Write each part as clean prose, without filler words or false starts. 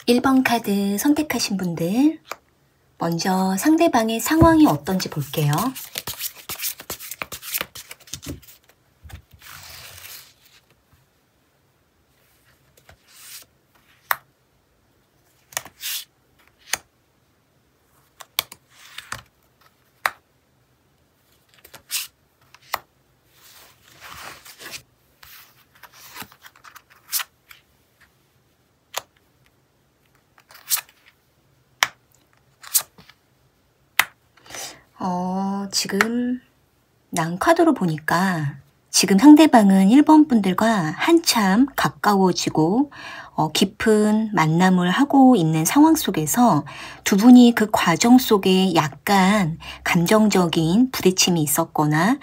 1번 카드 선택하신 분들, 먼저 상대방의 상황이 어떤지 볼게요. 지금 난 카드로 보니까 지금 상대방은 1번 분들과 한참 가까워지고 깊은 만남을 하고 있는 상황 속에서 두 분이 그 과정 속에 약간 감정적인 부딪힘이 있었거나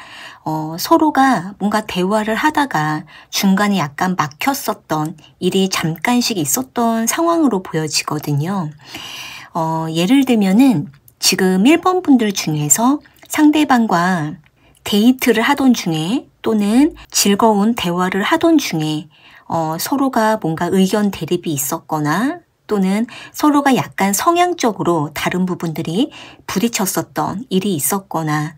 서로가 뭔가 대화를 하다가 중간에 약간 막혔었던 일이 잠깐씩 있었던 상황으로 보여지거든요. 예를 들면은 지금 1번 분들 중에서 상대방과 데이트를 하던 중에 또는 즐거운 대화를 하던 중에 서로가 뭔가 의견 대립이 있었거나 또는 서로가 약간 성향적으로 다른 부분들이 부딪혔었던 일이 있었거나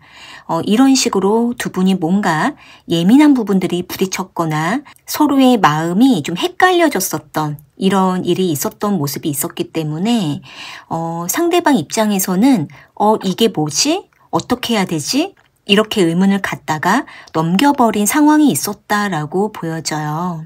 이런 식으로 두 분이 뭔가 예민한 부분들이 부딪혔거나 서로의 마음이 좀 헷갈려졌었던 이런 일이 있었던 모습이 있었기 때문에 상대방 입장에서는 이게 뭐지? 어떻게 해야 되지? 이렇게 의문을 갖다가 넘겨버린 상황이 있었다라고 보여져요.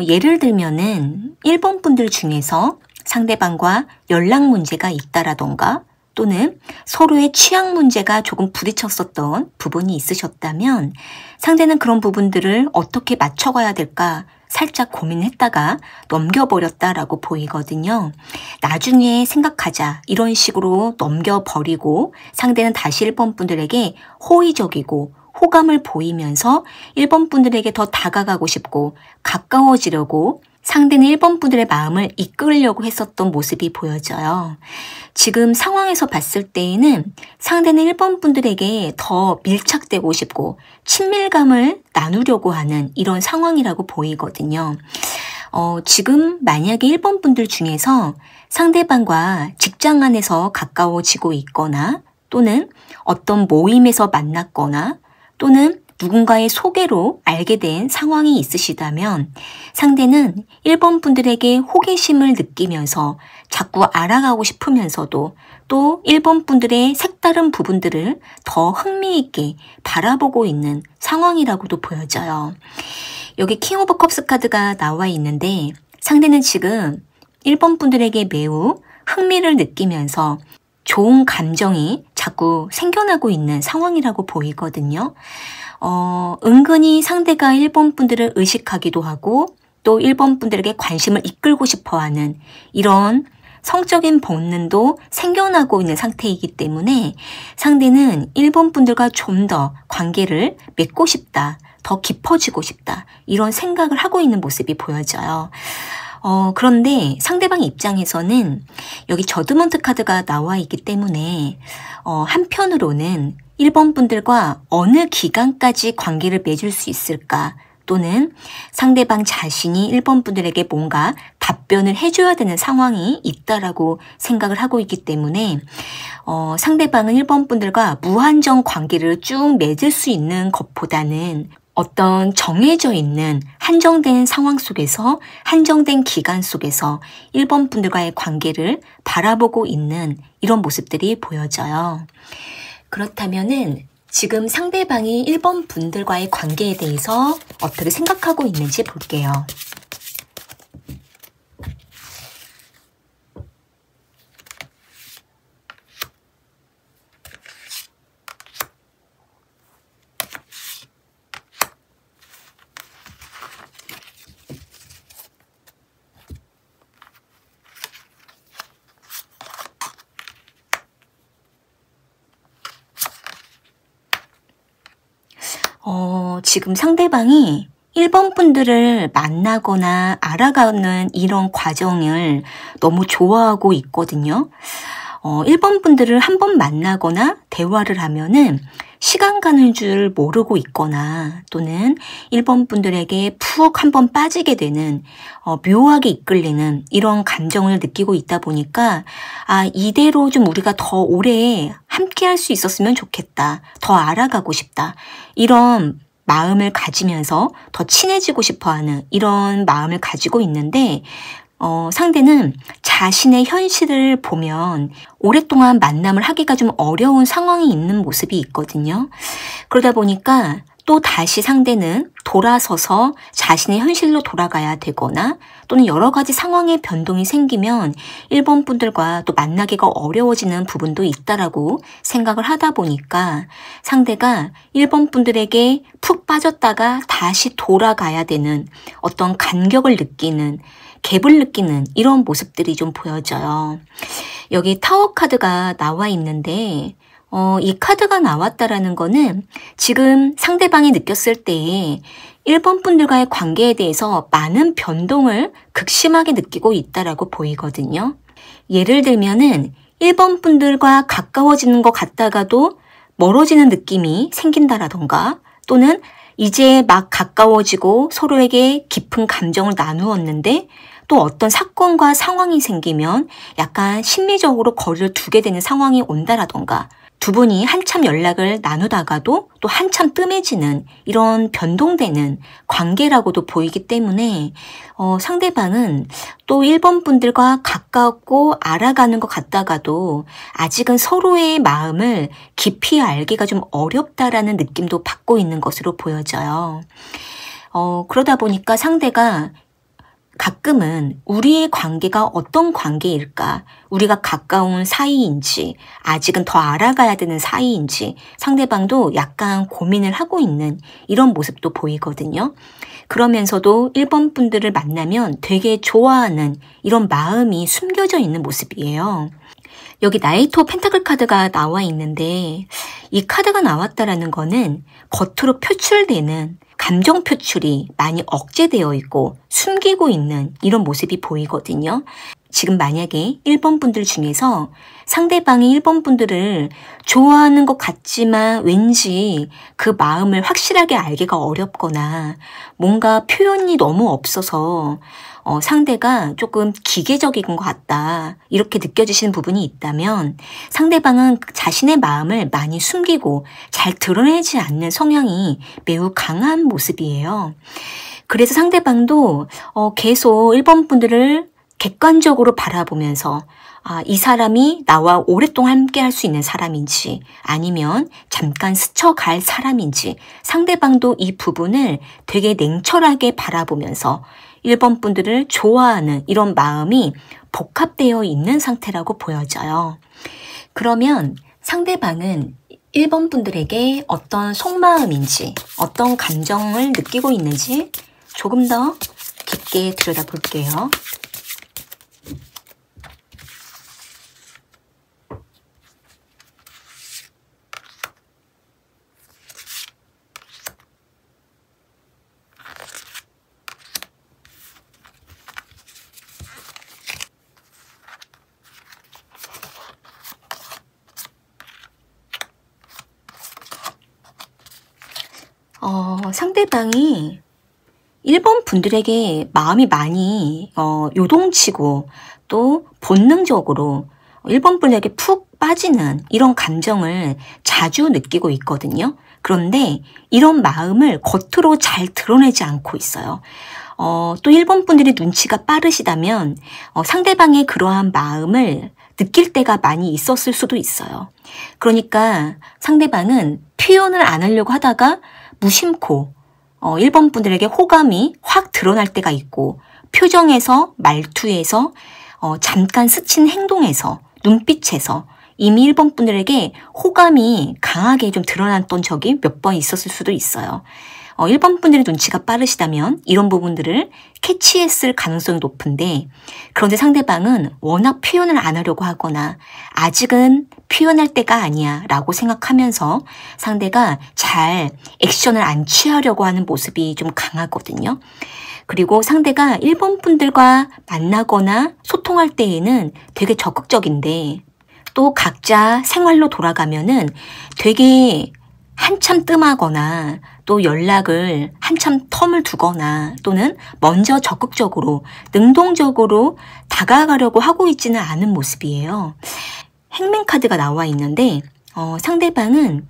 예를 들면은 1번 분들 중에서 상대방과 연락 문제가 있다라던가 또는 서로의 취향 문제가 조금 부딪혔었던 부분이 있으셨다면 상대는 그런 부분들을 어떻게 맞춰가야 될까 살짝 고민했다가 넘겨버렸다라고 보이거든요. 나중에 생각하자 이런 식으로 넘겨버리고 상대는 다시 1번 분들에게 호의적이고 호감을 보이면서 1번 분들에게 더 다가가고 싶고 가까워지려고 상대는 1번 분들의 마음을 이끌려고 했었던 모습이 보여져요. 지금 상황에서 봤을 때에는 상대는 1번 분들에게 더 밀착되고 싶고 친밀감을 나누려고 하는 이런 상황이라고 보이거든요. 지금 만약에 1번 분들 중에서 상대방과 직장 안에서 가까워지고 있거나 또는 어떤 모임에서 만났거나 또는 누군가의 소개로 알게 된 상황이 있으시다면 상대는 1번 분들에게 호기심을 느끼면서 자꾸 알아가고 싶으면서도 또 1번 분들의 색다른 부분들을 더 흥미있게 바라보고 있는 상황이라고도 보여져요. 여기 킹 오브 컵스 카드가 나와 있는데 상대는 지금 1번 분들에게 매우 흥미를 느끼면서 좋은 감정이 자꾸 생겨나고 있는 상황이라고 보이거든요. 은근히 상대가 1번 분들을 의식하기도 하고 또 1번 분들에게 관심을 이끌고 싶어하는 이런 성적인 본능도 생겨나고 있는 상태이기 때문에 상대는 1번 분들과 좀 더 관계를 맺고 싶다, 더 깊어지고 싶다 이런 생각을 하고 있는 모습이 보여져요. 그런데 상대방 입장에서는 여기 저드먼트 카드가 나와 있기 때문에 한편으로는 1번 분들과 어느 기간까지 관계를 맺을 수 있을까 또는 상대방 자신이 1번 분들에게 뭔가 답변을 해줘야 되는 상황이 있다라고 생각을 하고 있기 때문에 상대방은 1번 분들과 무한정 관계를 쭉 맺을 수 있는 것보다는 어떤 정해져 있는 한정된 상황 속에서 한정된 기간 속에서 1번 분들과의 관계를 바라보고 있는 이런 모습들이 보여져요. 그렇다면은 지금 상대방이 1번 분들과의 관계에 대해서 어떻게 생각하고 있는지 볼게요. 지금 상대방이 1번 분들을 만나거나 알아가는 이런 과정을 너무 좋아하고 있거든요. 1번 분들을 한 번 만나거나 대화를 하면은 시간 가는 줄 모르고 있거나 또는 1번 분들에게 푹 한 번 빠지게 되는 묘하게 이끌리는 이런 감정을 느끼고 있다 보니까 이대로 좀 우리가 더 오래 함께 할 수 있었으면 좋겠다. 더 알아가고 싶다. 이런 마음을 가지면서 더 친해지고 싶어하는 이런 마음을 가지고 있는데 상대는 자신의 현실을 보면 오랫동안 만남을 하기가 좀 어려운 상황이 있는 모습이 있거든요. 그러다 보니까 또 다시 상대는 돌아서서 자신의 현실로 돌아가야 되거나 또는 여러 가지 상황의 변동이 생기면 1번 분들과 또 만나기가 어려워지는 부분도 있다라고 생각을 하다 보니까 상대가 1번 분들에게 푹 빠졌다가 다시 돌아가야 되는 어떤 간격을 느끼는 갭을 느끼는 이런 모습들이 좀 보여져요. 여기 타워 카드가 나와 있는데 이 카드가 나왔다라는 거는 지금 상대방이 느꼈을 때에 1번 분들과의 관계에 대해서 많은 변동을 극심하게 느끼고 있다라고 보이거든요. 예를 들면은 1번 분들과 가까워지는 것 같다가도 멀어지는 느낌이 생긴다라던가 또는 이제 막 가까워지고 서로에게 깊은 감정을 나누었는데 또 어떤 사건과 상황이 생기면 약간 심리적으로 거리를 두게 되는 상황이 온다라던가 두 분이 한참 연락을 나누다가도 또 한참 뜸해지는 이런 변동되는 관계라고도 보이기 때문에 상대방은 또 1번 분들과 가깝고 알아가는 것 같다가도 아직은 서로의 마음을 깊이 알기가 좀 어렵다라는 느낌도 받고 있는 것으로 보여져요. 그러다 보니까 상대가 가끔은 우리의 관계가 어떤 관계일까? 우리가 가까운 사이인지, 아직은 더 알아가야 되는 사이인지 상대방도 약간 고민을 하고 있는 이런 모습도 보이거든요. 그러면서도 1번 분들을 만나면 되게 좋아하는 이런 마음이 숨겨져 있는 모습이에요. 여기 나이트 오브 펜타클 카드가 나와 있는데 이 카드가 나왔다라는 거는 겉으로 표출되는 감정 표출이 많이 억제되어 있고 숨기고 있는 이런 모습이 보이거든요. 지금 만약에 1번 분들 중에서 상대방이 1번 분들을 좋아하는 것 같지만 왠지 그 마음을 확실하게 알기가 어렵거나 뭔가 표현이 너무 없어서 상대가 조금 기계적인 것 같다 이렇게 느껴지시는 부분이 있다면 상대방은 자신의 마음을 많이 숨기고 잘 드러내지 않는 성향이 매우 강한 모습이에요. 그래서 상대방도 계속 1번 분들을 객관적으로 바라보면서 이 사람이 나와 오랫동안 함께 할 수 있는 사람인지 아니면 잠깐 스쳐갈 사람인지 상대방도 이 부분을 되게 냉철하게 바라보면서 1번 분들을 좋아하는 이런 마음이 복합되어 있는 상태라고 보여져요. 그러면 상대방은 1번 분들에게 어떤 속마음인지 어떤 감정을 느끼고 있는지 조금 더 깊게 들여다볼게요. 상대방이 1번 분들에게 마음이 많이 요동치고 또 본능적으로 1번 분에게 푹 빠지는 이런 감정을 자주 느끼고 있거든요. 그런데 이런 마음을 겉으로 잘 드러내지 않고 있어요. 또 1번 분들이 눈치가 빠르시다면 상대방의 그러한 마음을 느낄 때가 많이 있었을 수도 있어요. 그러니까 상대방은 표현을 안 하려고 하다가 무심코 1번 분들에게 호감이 확 드러날 때가 있고 표정에서 말투에서 잠깐 스친 행동에서 눈빛에서 이미 1번 분들에게 호감이 강하게 좀 드러났던 적이 몇 번 있었을 수도 있어요. 1번 분들의 눈치가 빠르시다면 이런 부분들을 캐치했을 가능성이 높은데 그런데 상대방은 워낙 표현을 안 하려고 하거나 아직은 표현할 때가 아니야 라고 생각하면서 상대가 잘 액션을 안 취하려고 하는 모습이 좀 강하거든요. 그리고 상대가 1번 분들과 만나거나 소통할 때에는 되게 적극적인데 또 각자 생활로 돌아가면은 되게 한참 뜸하거나 또 연락을 한참 텀을 두거나 또는 먼저 적극적으로 능동적으로 다가가려고 하고 있지는 않은 모습이에요. 행맨카드가 나와 있는데 상대방은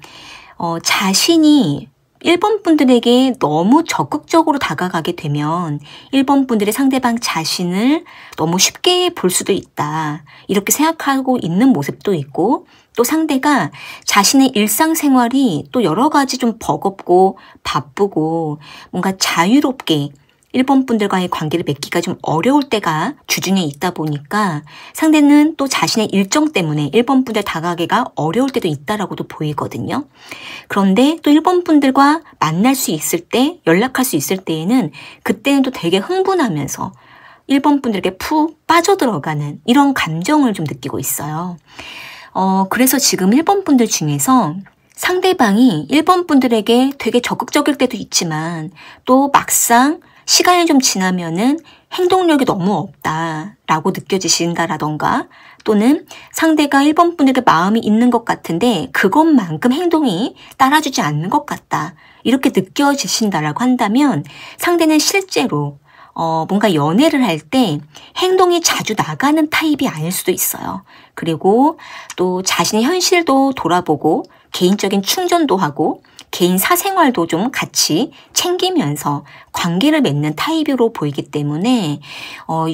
자신이 1번 분들에게 너무 적극적으로 다가가게 되면 1번 분들의 상대방 자신을 너무 쉽게 볼 수도 있다. 이렇게 생각하고 있는 모습도 있고 또 상대가 자신의 일상생활이 또 여러 가지 좀 버겁고 바쁘고 뭔가 자유롭게 1번 분들과의 관계를 맺기가 좀 어려울 때가 주중에 있다 보니까 상대는 또 자신의 일정 때문에 1번 분들 다가가기가 어려울 때도 있다라고도 보이거든요. 그런데 또 1번 분들과 만날 수 있을 때, 연락할 수 있을 때에는 그때는 또 되게 흥분하면서 1번 분들에게 푹 빠져들어가는 이런 감정을 좀 느끼고 있어요. 그래서 지금 1번 분들 중에서 상대방이 1번 분들에게 되게 적극적일 때도 있지만 또 막상 시간이 좀 지나면은 행동력이 너무 없다라고 느껴지신다라던가 또는 상대가 1번 분에게 마음이 있는 것 같은데 그것만큼 행동이 따라주지 않는 것 같다. 이렇게 느껴지신다라고 한다면 상대는 실제로 뭔가 연애를 할 때 행동이 자주 나가는 타입이 아닐 수도 있어요. 그리고 또 자신의 현실도 돌아보고 개인적인 충전도 하고 개인 사생활도 좀 같이 챙기면서 관계를 맺는 타입으로 보이기 때문에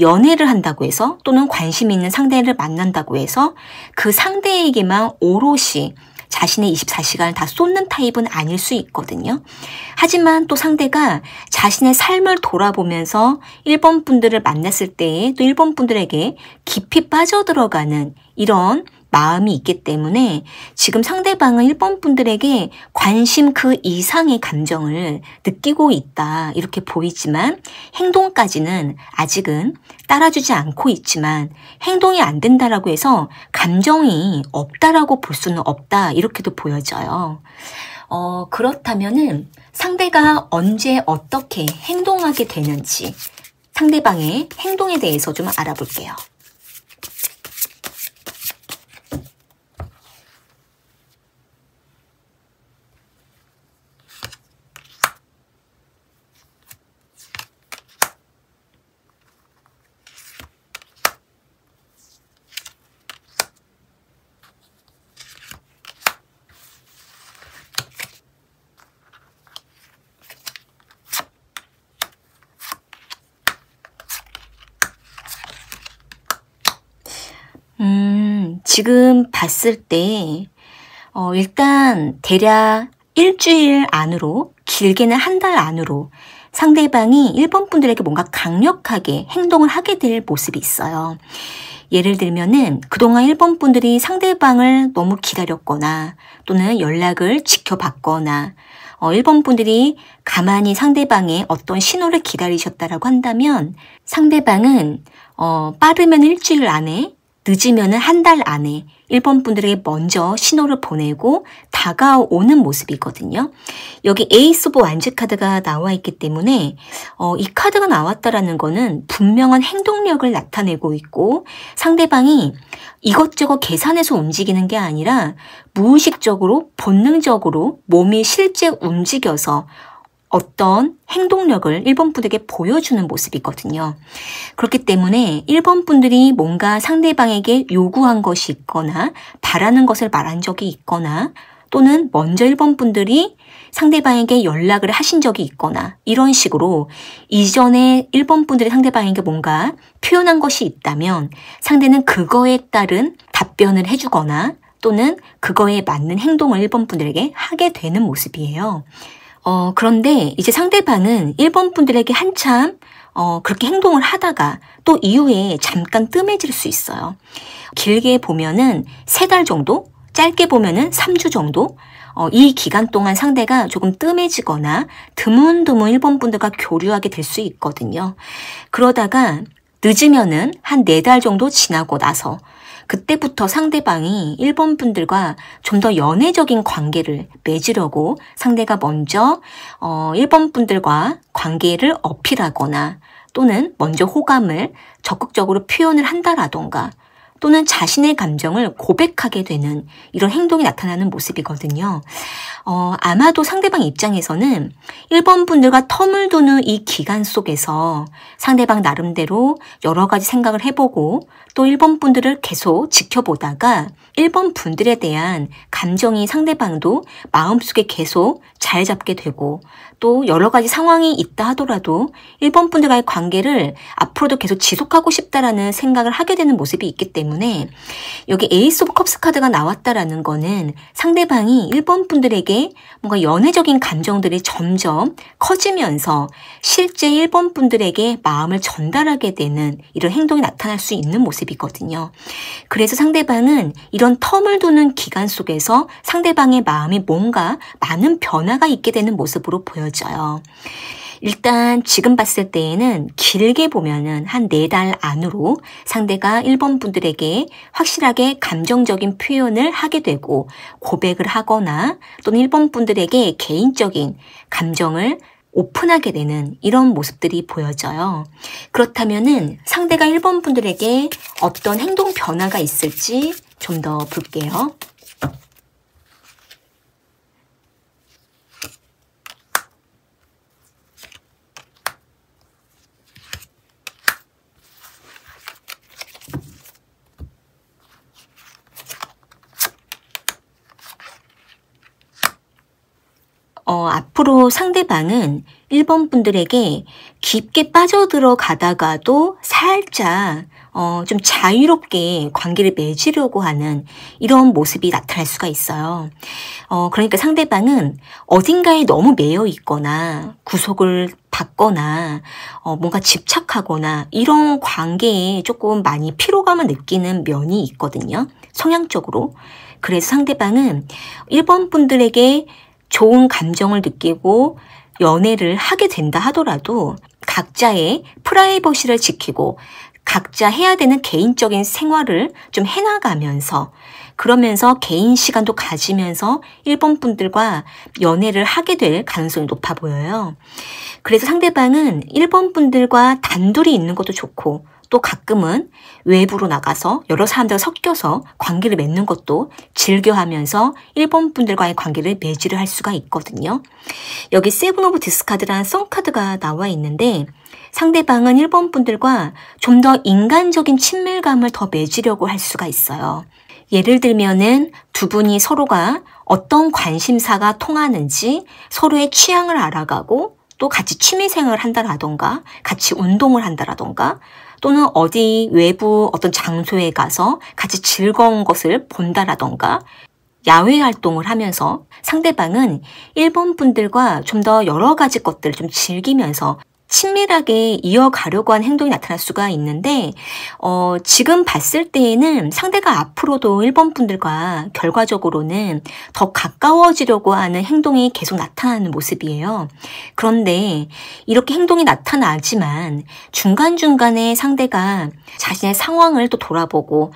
연애를 한다고 해서 또는 관심 있는 상대를 만난다고 해서 그 상대에게만 오롯이 자신의 24시간을 다 쏟는 타입은 아닐 수 있거든요. 하지만 또 상대가 자신의 삶을 돌아보면서 1번 분들을 만났을 때에 또 1번 분들에게 깊이 빠져들어가는 이런 마음이 있기 때문에 지금 상대방은 1번 분들에게 관심 그 이상의 감정을 느끼고 있다 이렇게 보이지만 행동까지는 아직은 따라주지 않고 있지만 행동이 안 된다라고 해서 감정이 없다라고 볼 수는 없다 이렇게도 보여져요. 그렇다면은 상대가 언제 어떻게 행동하게 되는지 상대방의 행동에 대해서 좀 알아볼게요. 지금 봤을 때 일단 대략 일주일 안으로 길게는 한 달 안으로 상대방이 1번 분들에게 뭔가 강력하게 행동을 하게 될 모습이 있어요. 예를 들면은 그동안 1번 분들이 상대방을 너무 기다렸거나 또는 연락을 지켜봤거나 1번 분들이 가만히 상대방의 어떤 신호를 기다리셨다라고 한다면 상대방은 빠르면 일주일 안에 늦으면은 한 달 안에 1번 분들에게 먼저 신호를 보내고 다가오는 모습이거든요. 여기 에이스 오브 완즈 카드가 나와 있기 때문에 이 카드가 나왔다라는 거는 분명한 행동력을 나타내고 있고 상대방이 이것저것 계산해서 움직이는 게 아니라 무의식적으로 본능적으로 몸이 실제 움직여서 어떤 행동력을 1번 분에게 보여주는 모습이거든요. 그렇기 때문에 1번 분들이 뭔가 상대방에게 요구한 것이 있거나 바라는 것을 말한 적이 있거나 또는 먼저 1번 분들이 상대방에게 연락을 하신 적이 있거나 이런 식으로 이전에 1번 분들이 상대방에게 뭔가 표현한 것이 있다면 상대는 그거에 따른 답변을 해주거나 또는 그거에 맞는 행동을 1번 분들에게 하게 되는 모습이에요. 그런데 이제 상대방은 1번 분들에게 한참 그렇게 행동을 하다가 또 이후에 잠깐 뜸해질 수 있어요. 길게 보면은 3달 정도, 짧게 보면은 3주 정도 이 기간 동안 상대가 조금 뜸해지거나 드문드문 1번 분들과 교류하게 될 수 있거든요. 그러다가 늦으면은 한 4달 정도 지나고 나서 그때부터 상대방이 1번 분들과 좀 더 연애적인 관계를 맺으려고 상대가 먼저 1번 분들과 관계를 어필하거나 또는 먼저 호감을 적극적으로 표현을 한다라던가 또는 자신의 감정을 고백하게 되는 이런 행동이 나타나는 모습이거든요. 아마도 상대방 입장에서는 1번 분들과 텀을 두는 이 기간 속에서 상대방 나름대로 여러 가지 생각을 해보고 또 1번 분들을 계속 지켜보다가 1번 분들에 대한 감정이 상대방도 마음속에 계속 잘 잡게 되고 또 여러 가지 상황이 있다 하더라도 1번 분들과의 관계를 앞으로도 계속 지속하고 싶다라는 생각을 하게 되는 모습이 있기 때문에 여기 에이스 오브 컵스 카드가 나왔다라는 거는 상대방이 1번 분들에게 뭔가 연애적인 감정들이 점점 커지면서 실제 1번 분들에게 마음을 전달하게 되는 이런 행동이 나타날 수 있는 모습이거든요. 그래서 상대방은 이런 텀을 두는 기간 속에서 상대방의 마음이 뭔가 많은 변화가 있게 되는 모습으로 보여져요. 일단 지금 봤을 때에는 길게 보면은 한 4달 안으로 상대가 1번 분들에게 확실하게 감정적인 표현을 하게 되고 고백을 하거나 또는 1번 분들에게 개인적인 감정을 오픈하게 되는 이런 모습들이 보여져요. 그렇다면은 상대가 1번 분들에게 어떤 행동 변화가 있을지 좀 더 볼게요. 앞으로 상대방은 1번 분들에게 깊게 빠져들어 가다가도 살짝 좀 자유롭게 관계를 맺으려고 하는 이런 모습이 나타날 수가 있어요. 그러니까 상대방은 어딘가에 너무 매여 있거나 구속을 받거나 뭔가 집착하거나 이런 관계에 조금 많이 피로감을 느끼는 면이 있거든요. 성향적으로. 그래서 상대방은 1번 분들에게 좋은 감정을 느끼고 연애를 하게 된다 하더라도 각자의 프라이버시를 지키고 각자 해야 되는 개인적인 생활을 좀 해나가면서 그러면서 개인 시간도 가지면서 1번 분들과 연애를 하게 될 가능성이 높아 보여요. 그래서 상대방은 1번 분들과 단둘이 있는 것도 좋고 또 가끔은 외부로 나가서 여러 사람들과 섞여서 관계를 맺는 것도 즐겨하면서 1번 분들과의 관계를 맺으려 할 수가 있거든요. 여기 세븐 오브 디스카드라는 썬카드가 나와 있는데 상대방은 1번 분들과 좀 더 인간적인 친밀감을 더 맺으려고 할 수가 있어요. 예를 들면은 두 분이 서로가 어떤 관심사가 통하는지 서로의 취향을 알아가고 또 같이 취미생활을 한다라던가 같이 운동을 한다라던가 또는 어디 외부 어떤 장소에 가서 같이 즐거운 것을 본다라던가 야외 활동을 하면서 상대방은 1번 분들과 좀 더 여러 가지 것들을 좀 즐기면서 친밀하게 이어가려고 하는 행동이 나타날 수가 있는데 지금 봤을 때에는 상대가 앞으로도 1번 분들과 결과적으로는 더 가까워지려고 하는 행동이 계속 나타나는 모습이에요. 그런데 이렇게 행동이 나타나지만 중간중간에 상대가 자신의 상황을 또 돌아보고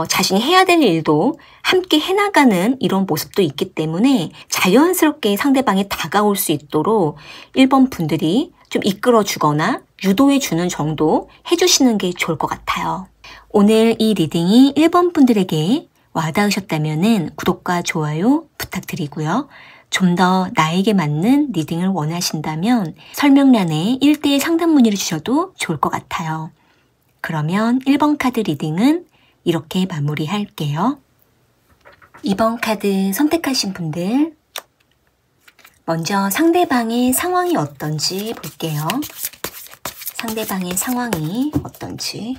자신이 해야 될 일도 함께 해나가는 이런 모습도 있기 때문에 자연스럽게 상대방이 다가올 수 있도록 1번 분들이 좀 이끌어주거나 유도해주는 정도 해주시는 게 좋을 것 같아요. 오늘 이 리딩이 1번 분들에게 와닿으셨다면 구독과 좋아요 부탁드리고요. 좀 더 나에게 맞는 리딩을 원하신다면 설명란에 1:1 상담 문의를 주셔도 좋을 것 같아요. 그러면 1번 카드 리딩은 이렇게 마무리할게요. 2번 카드 선택하신 분들 먼저 상대방의 상황이 어떤지 볼게요. 상대방의 상황이 어떤지.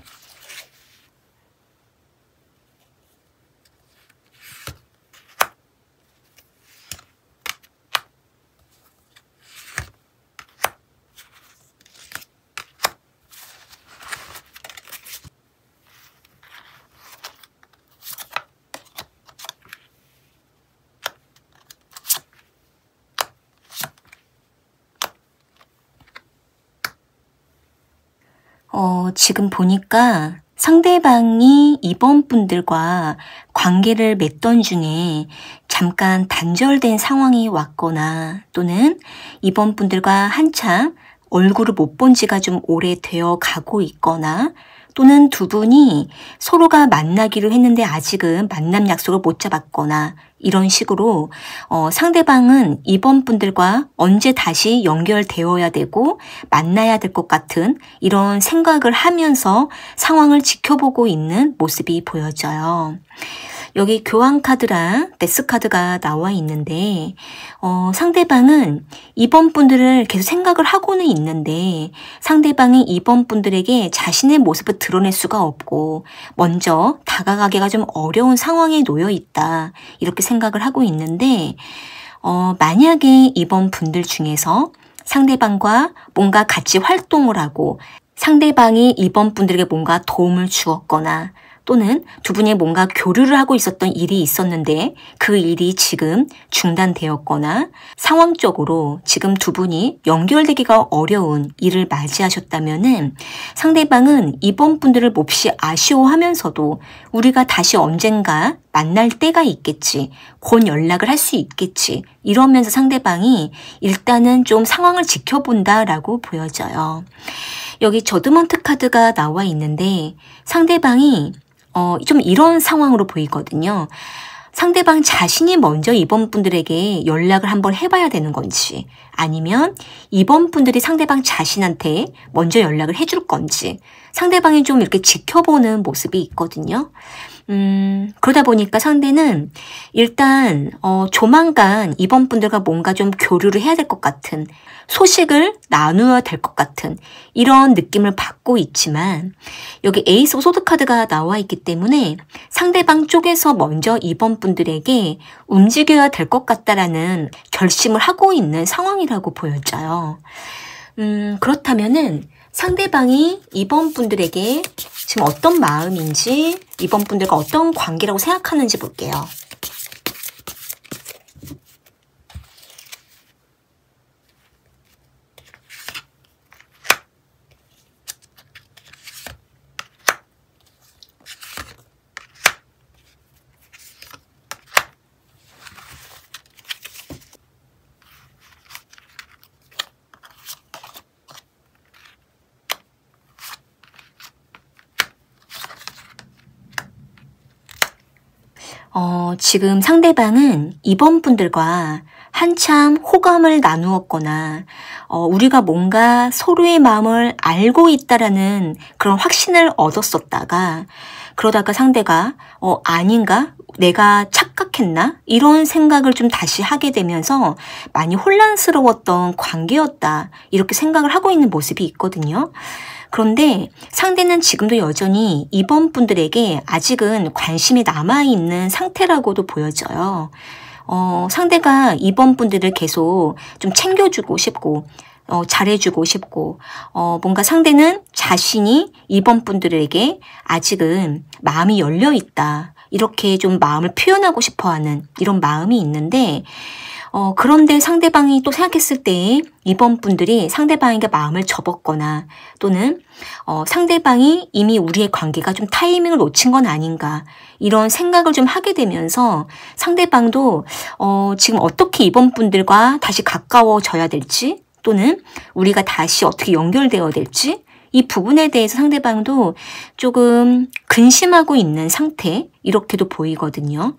지금 보니까 상대방이 2번 분들과 관계를 맺던 중에 잠깐 단절된 상황이 왔거나 또는 2번 분들과 한참 얼굴을 못 본 지가 좀 오래되어 가고 있거나 또는 두 분이 서로가 만나기로 했는데 아직은 만남 약속을 못 잡았거나 이런 식으로 상대방은 이번 분들과 언제 다시 연결되어야 되고 만나야 될 것 같은 이런 생각을 하면서 상황을 지켜보고 있는 모습이 보여져요. 여기 교환 카드랑 데스 카드가 나와 있는데 상대방은 이번 분들을 계속 생각을 하고는 있는데 상대방이 이번 분들에게 자신의 모습을 드러낼 수가 없고 먼저 다가가기가 좀 어려운 상황에 놓여 있다. 이렇게 생각을 하고 있는데 만약에 이번 분들 중에서 상대방과 뭔가 같이 활동을 하고 상대방이 이번 분들에게 뭔가 도움을 주었거나 또는 두 분이 뭔가 교류를 하고 있었던 일이 있었는데 그 일이 지금 중단되었거나 상황적으로 지금 두 분이 연결되기가 어려운 일을 맞이하셨다면은 상대방은 이번 분들을 몹시 아쉬워하면서도 우리가 다시 언젠가 만날 때가 있겠지, 곧 연락을 할 수 있겠지 이러면서 상대방이 일단은 좀 상황을 지켜본다라고 보여져요. 여기 저드먼트 카드가 나와 있는데 상대방이 좀 이런 상황으로 보이거든요. 상대방 자신이 먼저 이번 분들에게 연락을 한번 해봐야 되는 건지 아니면 이번 분들이 상대방 자신한테 먼저 연락을 해줄 건지 상대방이 좀 이렇게 지켜보는 모습이 있거든요. 그러다 보니까 상대는 일단 조만간 이번 분들과 뭔가 좀 교류를 해야 될 것 같은 소식을 나누어야 될 것 같은 이런 느낌을 받고 있지만 여기 에이스 오브 소드 카드가 나와 있기 때문에 상대방 쪽에서 먼저 이번 분들에게 움직여야 될 것 같다라는 결심을 하고 있는 상황이라고 보여져요. 그렇다면은 상대방이 이번 분들에게 지금 어떤 마음인지 이번 분들과 어떤 관계라고 생각하는지 볼게요. 지금 상대방은 이번 분들과 한참 호감을 나누었거나 우리가 뭔가 서로의 마음을 알고 있다라는 그런 확신을 얻었었다가 그러다가 상대가 아닌가? 내가 착각했나? 이런 생각을 좀 다시 하게 되면서 많이 혼란스러웠던 관계였다. 이렇게 생각을 하고 있는 모습이 있거든요. 그런데 상대는 지금도 여전히 이번 분들에게 아직은 관심이 남아있는 상태라고도 보여져요. 상대가 이번 분들을 계속 좀 챙겨주고 싶고 잘해주고 싶고 뭔가 상대는 자신이 이번 분들에게 아직은 마음이 열려있다. 이렇게 좀 마음을 표현하고 싶어하는 이런 마음이 있는데 그런데 상대방이 또 생각했을 때 이번 분들이 상대방에게 마음을 접었거나 또는 상대방이 이미 우리의 관계가 좀 타이밍을 놓친 건 아닌가 이런 생각을 좀 하게 되면서 상대방도 지금 어떻게 이번 분들과 다시 가까워져야 될지 또는 우리가 다시 어떻게 연결되어야 될지 이 부분에 대해서 상대방도 조금 근심하고 있는 상태 이렇게도 보이거든요.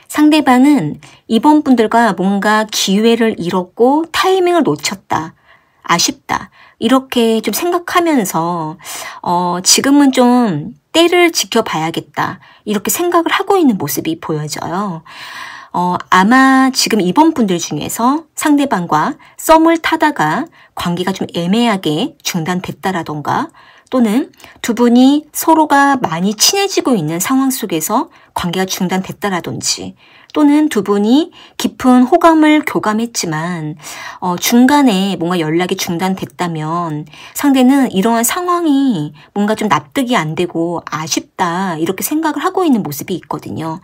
상대방은 이번 분들과 뭔가 기회를 잃었고 타이밍을 놓쳤다. 아쉽다. 이렇게 좀 생각하면서 지금은 좀 때를 지켜봐야겠다. 이렇게 생각을 하고 있는 모습이 보여져요. 아마 지금 이번 분들 중에서 상대방과 썸을 타다가 관계가 좀 애매하게 중단됐다라던가 또는 두 분이 서로가 많이 친해지고 있는 상황 속에서 관계가 중단됐다라든지 또는 두 분이 깊은 호감을 교감했지만 중간에 뭔가 연락이 중단됐다면 상대는 이러한 상황이 뭔가 좀 납득이 안 되고 아쉽다 이렇게 생각을 하고 있는 모습이 있거든요.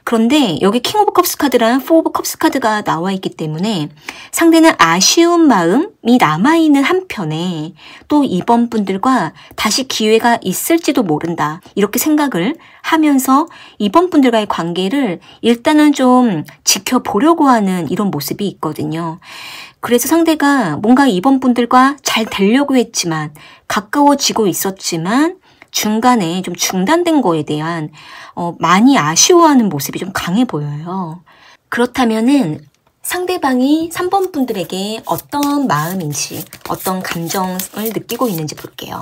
그런데 여기 킹 오브 컵스 카드랑 포 오브 컵스 카드가 나와 있기 때문에 상대는 아쉬운 마음이 남아있는 한편에 또 이번 분들과 다시 기회가 있을지도 모른다 이렇게 생각을 하면서 이번 분들과의 관계를 일단은 좀 지켜보려고 하는 이런 모습이 있거든요. 그래서 상대가 뭔가 이번 분들과 잘 되려고 했지만 가까워지고 있었지만 중간에 좀 중단된 거에 대한 많이 아쉬워하는 모습이 좀 강해 보여요. 그렇다면은 상대방이 3번 분들에게 어떤 마음인지, 어떤 감정을 느끼고 있는지 볼게요.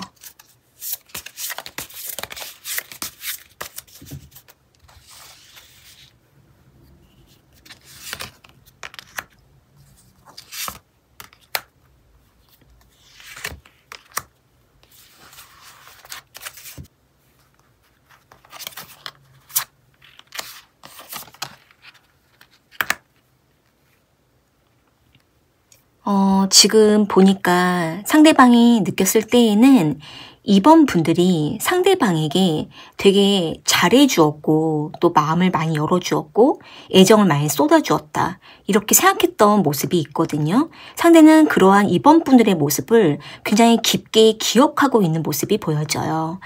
지금 보니까 상대방이 느꼈을 때에는 2번 분들이 상대방에게 되게 잘해주었고 또 마음을 많이 열어주었고 애정을 많이 쏟아주었다. 이렇게 생각했던 모습이 있거든요. 상대는 그러한 2번 분들의 모습을 굉장히 깊게 기억하고 있는 모습이 보여져요.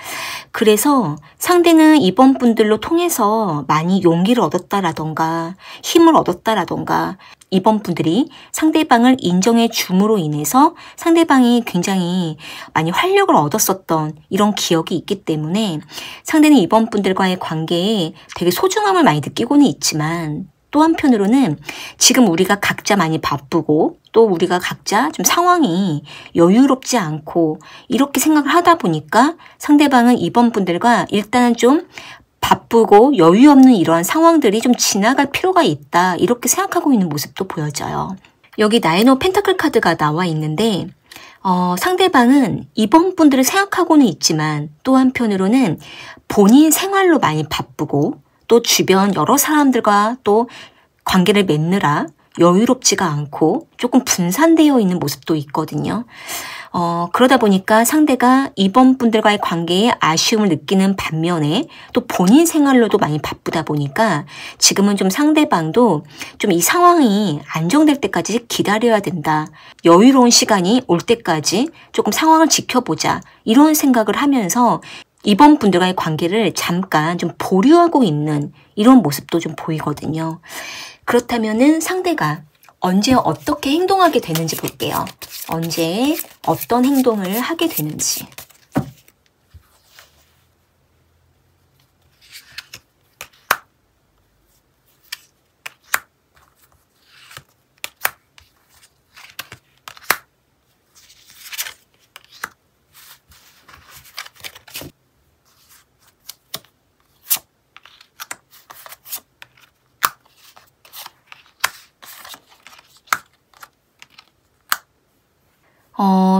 그래서 상대는 2번 분들로 통해서 많이 용기를 얻었다라던가 힘을 얻었다라던가 2번 분들이 상대방을 인정해 줌으로 인해서 상대방이 굉장히 많이 활력을 얻었었던 이런 기억이 있기 때문에 상대는 2번 분들과의 관계에 되게 소중함을 많이 느끼고는 있지만 또 한편으로는 지금 우리가 각자 많이 바쁘고 또 우리가 각자 좀 상황이 여유롭지 않고 이렇게 생각을 하다 보니까 상대방은 2번 분들과 일단은 좀 바쁘고 여유 없는 이러한 상황들이 좀 지나갈 필요가 있다. 이렇게 생각하고 있는 모습도 보여져요. 여기 나인 오브 펜타클 카드가 나와 있는데 상대방은 2번 분들을 생각하고는 있지만 또 한편으로는 본인 생활로 많이 바쁘고 또 주변 여러 사람들과 또 관계를 맺느라 여유롭지가 않고 조금 분산되어 있는 모습도 있거든요. 그러다 보니까 상대가 2번 분들과의 관계에 아쉬움을 느끼는 반면에 또 본인 생활로도 많이 바쁘다 보니까 지금은 좀 상대방도 좀 이 상황이 안정될 때까지 기다려야 된다. 여유로운 시간이 올 때까지 조금 상황을 지켜보자. 이런 생각을 하면서 2번 분들과의 관계를 잠깐 좀 보류하고 있는 이런 모습도 좀 보이거든요. 그렇다면은 상대가 언제 어떻게 행동하게 되는지 볼게요. 언제 어떤 행동을 하게 되는지.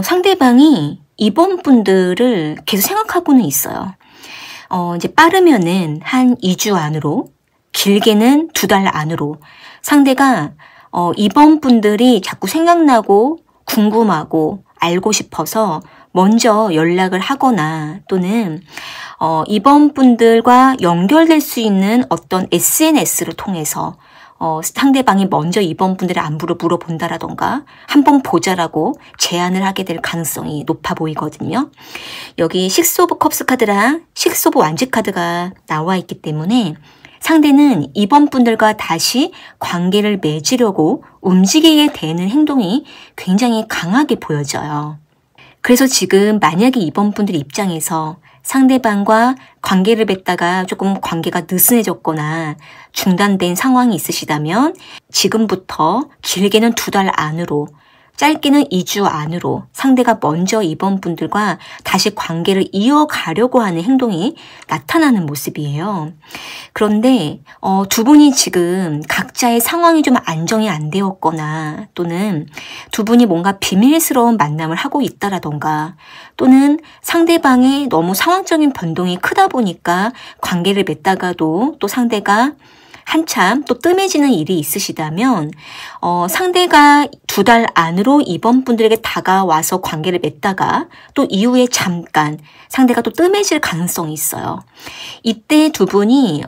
상대방이 2번 분들을 계속 생각하고는 있어요. 이제 빠르면은 한 2주 안으로, 길게는 2달 안으로 상대가 2번 분들이 자꾸 생각나고 궁금하고 알고 싶어서 먼저 연락을 하거나 또는 2번 분들과 연결될 수 있는 어떤 SNS를 통해서 상대방이 먼저 2번 분들의 안부를 물어본다라던가 한번 보자라고 제안을 하게 될 가능성이 높아 보이거든요. 여기 식스 오브 컵스 카드랑 식스 오브 완지 카드가 나와 있기 때문에 상대는 2번 분들과 다시 관계를 맺으려고 움직이게 되는 행동이 굉장히 강하게 보여져요. 그래서 지금 만약에 2번 분들 입장에서 상대방과 관계를 맺다가 조금 관계가 느슨해졌거나 중단된 상황이 있으시다면 지금부터 길게는 2달 안으로 짧게는 2주 안으로 상대가 먼저 2번 분들과 다시 관계를 이어가려고 하는 행동이 나타나는 모습이에요. 그런데 두 분이 지금 각자의 상황이 좀 안정이 안 되었거나 또는 두 분이 뭔가 비밀스러운 만남을 하고 있다라던가 또는 상대방의 너무 상황적인 변동이 크다 보니까 관계를 맺다가도 또 상대가 한참 또 뜸해지는 일이 있으시다면 상대가 2달 안으로 2번 분들에게 다가와서 관계를 맺다가 또 이후에 잠깐 상대가 또 뜸해질 가능성이 있어요. 이때 두 분이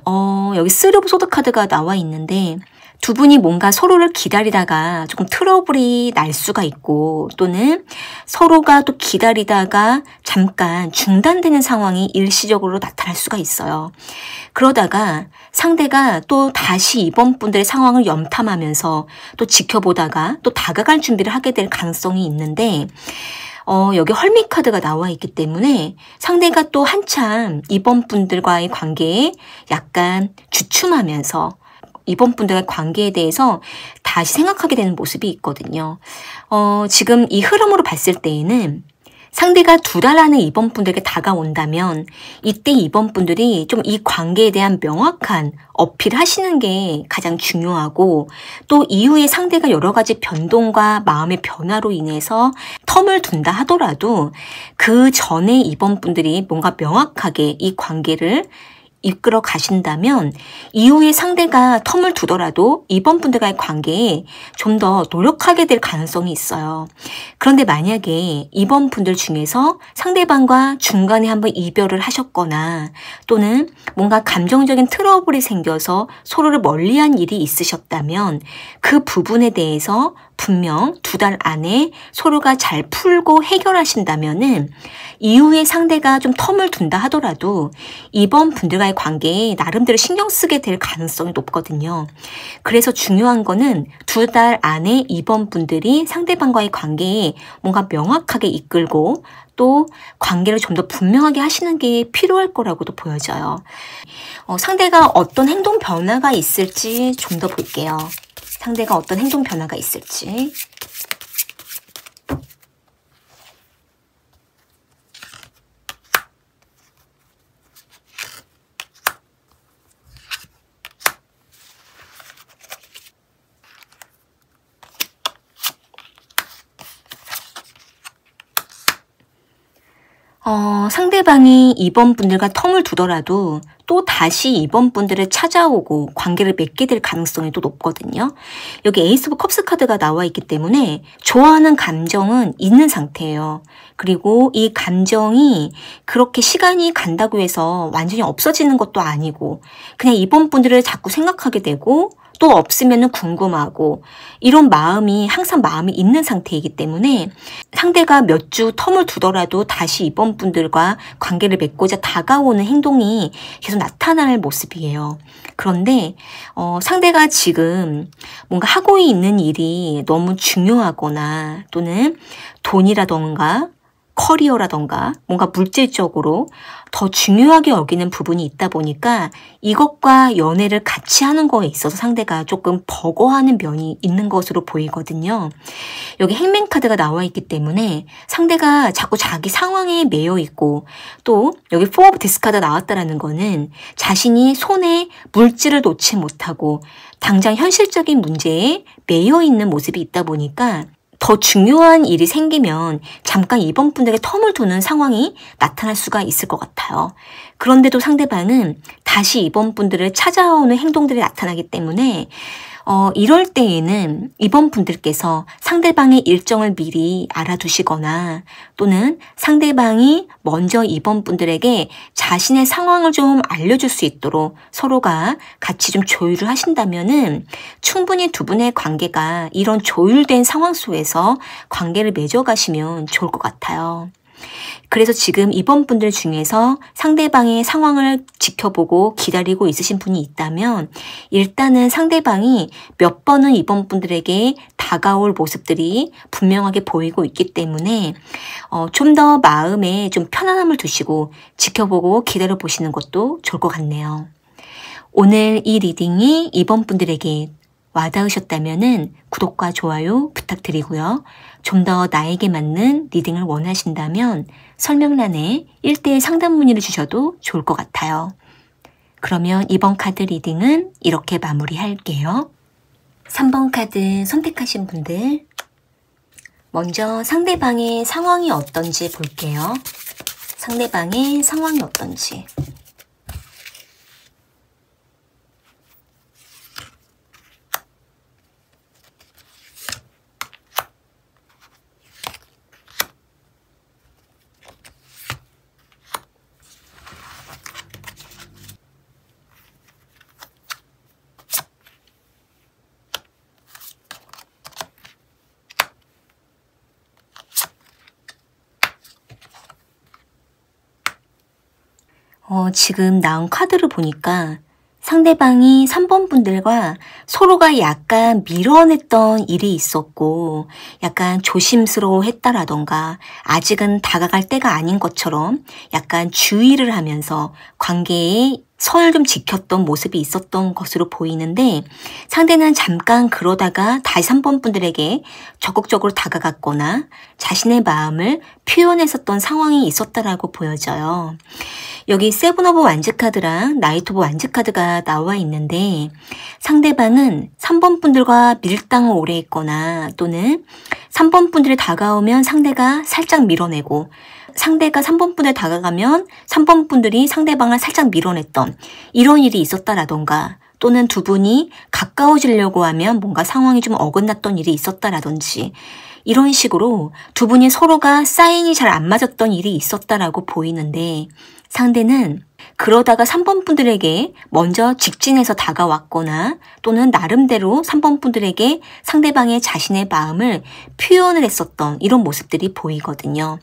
여기 쓰리 오브 소드 카드가 나와 있는데 두 분이 뭔가 서로를 기다리다가 조금 트러블이 날 수가 있고 또는 서로가 또 기다리다가 잠깐 중단되는 상황이 일시적으로 나타날 수가 있어요. 그러다가 상대가 또 다시 이번 분들의 상황을 염탐하면서 또 지켜보다가 또 다가갈 준비를 하게 될 가능성이 있는데 여기 헐미 카드가 나와 있기 때문에 상대가 또 한참 이번 분들과의 관계에 약간 주춤하면서 이번 분들과의 관계에 대해서 다시 생각하게 되는 모습이 있거든요. 지금 이 흐름으로 봤을 때에는 상대가 2달 안에 이번 분들에게 다가온다면 이때 이번 분들이 좀 이 관계에 대한 명확한 어필을 하시는 게 가장 중요하고, 또 이후에 상대가 여러 가지 변동과 마음의 변화로 인해서 텀을 둔다 하더라도 그 전에 이번 분들이 뭔가 명확하게 이 관계를 이끌어 가신다면 이후에 상대가 텀을 두더라도 이번 분들과의 관계에 좀 더 노력하게 될 가능성이 있어요. 그런데 만약에 이번 분들 중에서 상대방과 중간에 한번 이별을 하셨거나 또는 뭔가 감정적인 트러블이 생겨서 서로를 멀리한 일이 있으셨다면 그 부분에 대해서 분명 2달 안에 서로가 잘 풀고 해결하신다면은 이후에 상대가 좀 텀을 둔다 하더라도 이번 분들과의 관계에 나름대로 신경 쓰게 될 가능성이 높거든요. 그래서 중요한 거는 2달 안에 이번 분들이 상대방과의 관계에 뭔가 명확하게 이끌고 또 관계를 좀 더 분명하게 하시는 게 필요할 거라고도 보여져요. 상대가 어떤 행동 변화가 있을지 좀 더 볼게요. 상대가 어떤 행동 변화가 있을지. 상대방이 이번 분들과 텀을 두더라도 또 다시 이번 분들을 찾아오고 관계를 맺게 될 가능성이 또 높거든요. 여기 에이스 오브 컵스 카드가 나와 있기 때문에 좋아하는 감정은 있는 상태예요. 그리고 이 감정이 그렇게 시간이 간다고 해서 완전히 없어지는 것도 아니고 그냥 이번 분들을 자꾸 생각하게 되고 또 없으면 궁금하고 이런 마음이 항상 마음이 있는 상태이기 때문에 상대가 몇 주 텀을 두더라도 다시 이번 분들과 관계를 맺고자 다가오는 행동이 계속 나타날 모습이에요. 그런데 상대가 지금 뭔가 하고 있는 일이 너무 중요하거나 또는 돈이라던가 커리어라던가 뭔가 물질적으로 더 중요하게 여기는 부분이 있다 보니까 이것과 연애를 같이 하는 거에 있어서 상대가 조금 버거워하는 면이 있는 것으로 보이거든요. 여기 행맨 카드가 나와 있기 때문에 상대가 자꾸 자기 상황에 매여 있고 또 여기 포 오브 디스카드 나왔다라는 거는 자신이 손에 물질을 놓지 못하고 당장 현실적인 문제에 매여 있는 모습이 있다 보니까 더 중요한 일이 생기면 잠깐 이번 분들에게 텀을 두는 상황이 나타날 수가 있을 것 같아요. 그런데도 상대방은 다시 이번 분들을 찾아오는 행동들이 나타나기 때문에 이럴 때에는 이번 분들께서 상대방의 일정을 미리 알아두시거나 또는 상대방이 먼저 이번 분들에게 자신의 상황을 좀 알려줄 수 있도록 서로가 같이 좀 조율을 하신다면은 충분히 두 분의 관계가 이런 조율된 상황 속에서 관계를 맺어가시면 좋을 것 같아요. 그래서 지금 이번 분들 중에서 상대방의 상황을 지켜보고 기다리고 있으신 분이 있다면 일단은 상대방이 몇 번은 이번 분들에게 다가올 모습들이 분명하게 보이고 있기 때문에 좀 더 마음에 좀 편안함을 두시고 지켜보고 기다려 보시는 것도 좋을 것 같네요. 오늘 이 리딩이 이번 분들에게 와닿으셨다면 구독과 좋아요 부탁드리고요. 좀 더 나에게 맞는 리딩을 원하신다면 설명란에 1:1 상담 문의를 주셔도 좋을 것 같아요. 그러면 이번 카드 리딩은 이렇게 마무리할게요. 3번 카드 선택하신 분들 먼저 상대방의 상황이 어떤지 볼게요. 상대방의 상황이 어떤지. 지금 나온 카드를 보니까 상대방이 3번 분들과 서로가 약간 밀어냈던 일이 있었고 약간 조심스러워 했다라던가 아직은 다가갈 때가 아닌 것처럼 약간 주의를 하면서 관계에 선을 좀 지켰던 모습이 있었던 것으로 보이는데 상대는 잠깐 그러다가 다시 3번 분들에게 적극적으로 다가갔거나 자신의 마음을 표현했었던 상황이 있었다라고 보여져요. 여기 세븐 오브 완즈 카드랑 나이트 오브 완즈 카드가 나와 있는데 상대방은 3번 분들과 밀당을 오래 했거나 또는 3번 분들이 다가오면 상대가 살짝 밀어내고 상대가 3번 분에 다가가면 3번 분들이 상대방을 살짝 밀어냈던 이런 일이 있었다라던가 또는 두 분이 가까워지려고 하면 뭔가 상황이 좀 어긋났던 일이 있었다라든지 이런 식으로 두 분이 서로가 사인이 잘 안 맞았던 일이 있었다라고 보이는데 상대는 그러다가 3번 분들에게 먼저 직진해서 다가왔거나 또는 나름대로 3번 분들에게 상대방의 자신의 마음을 표현을 했었던 이런 모습들이 보이거든요.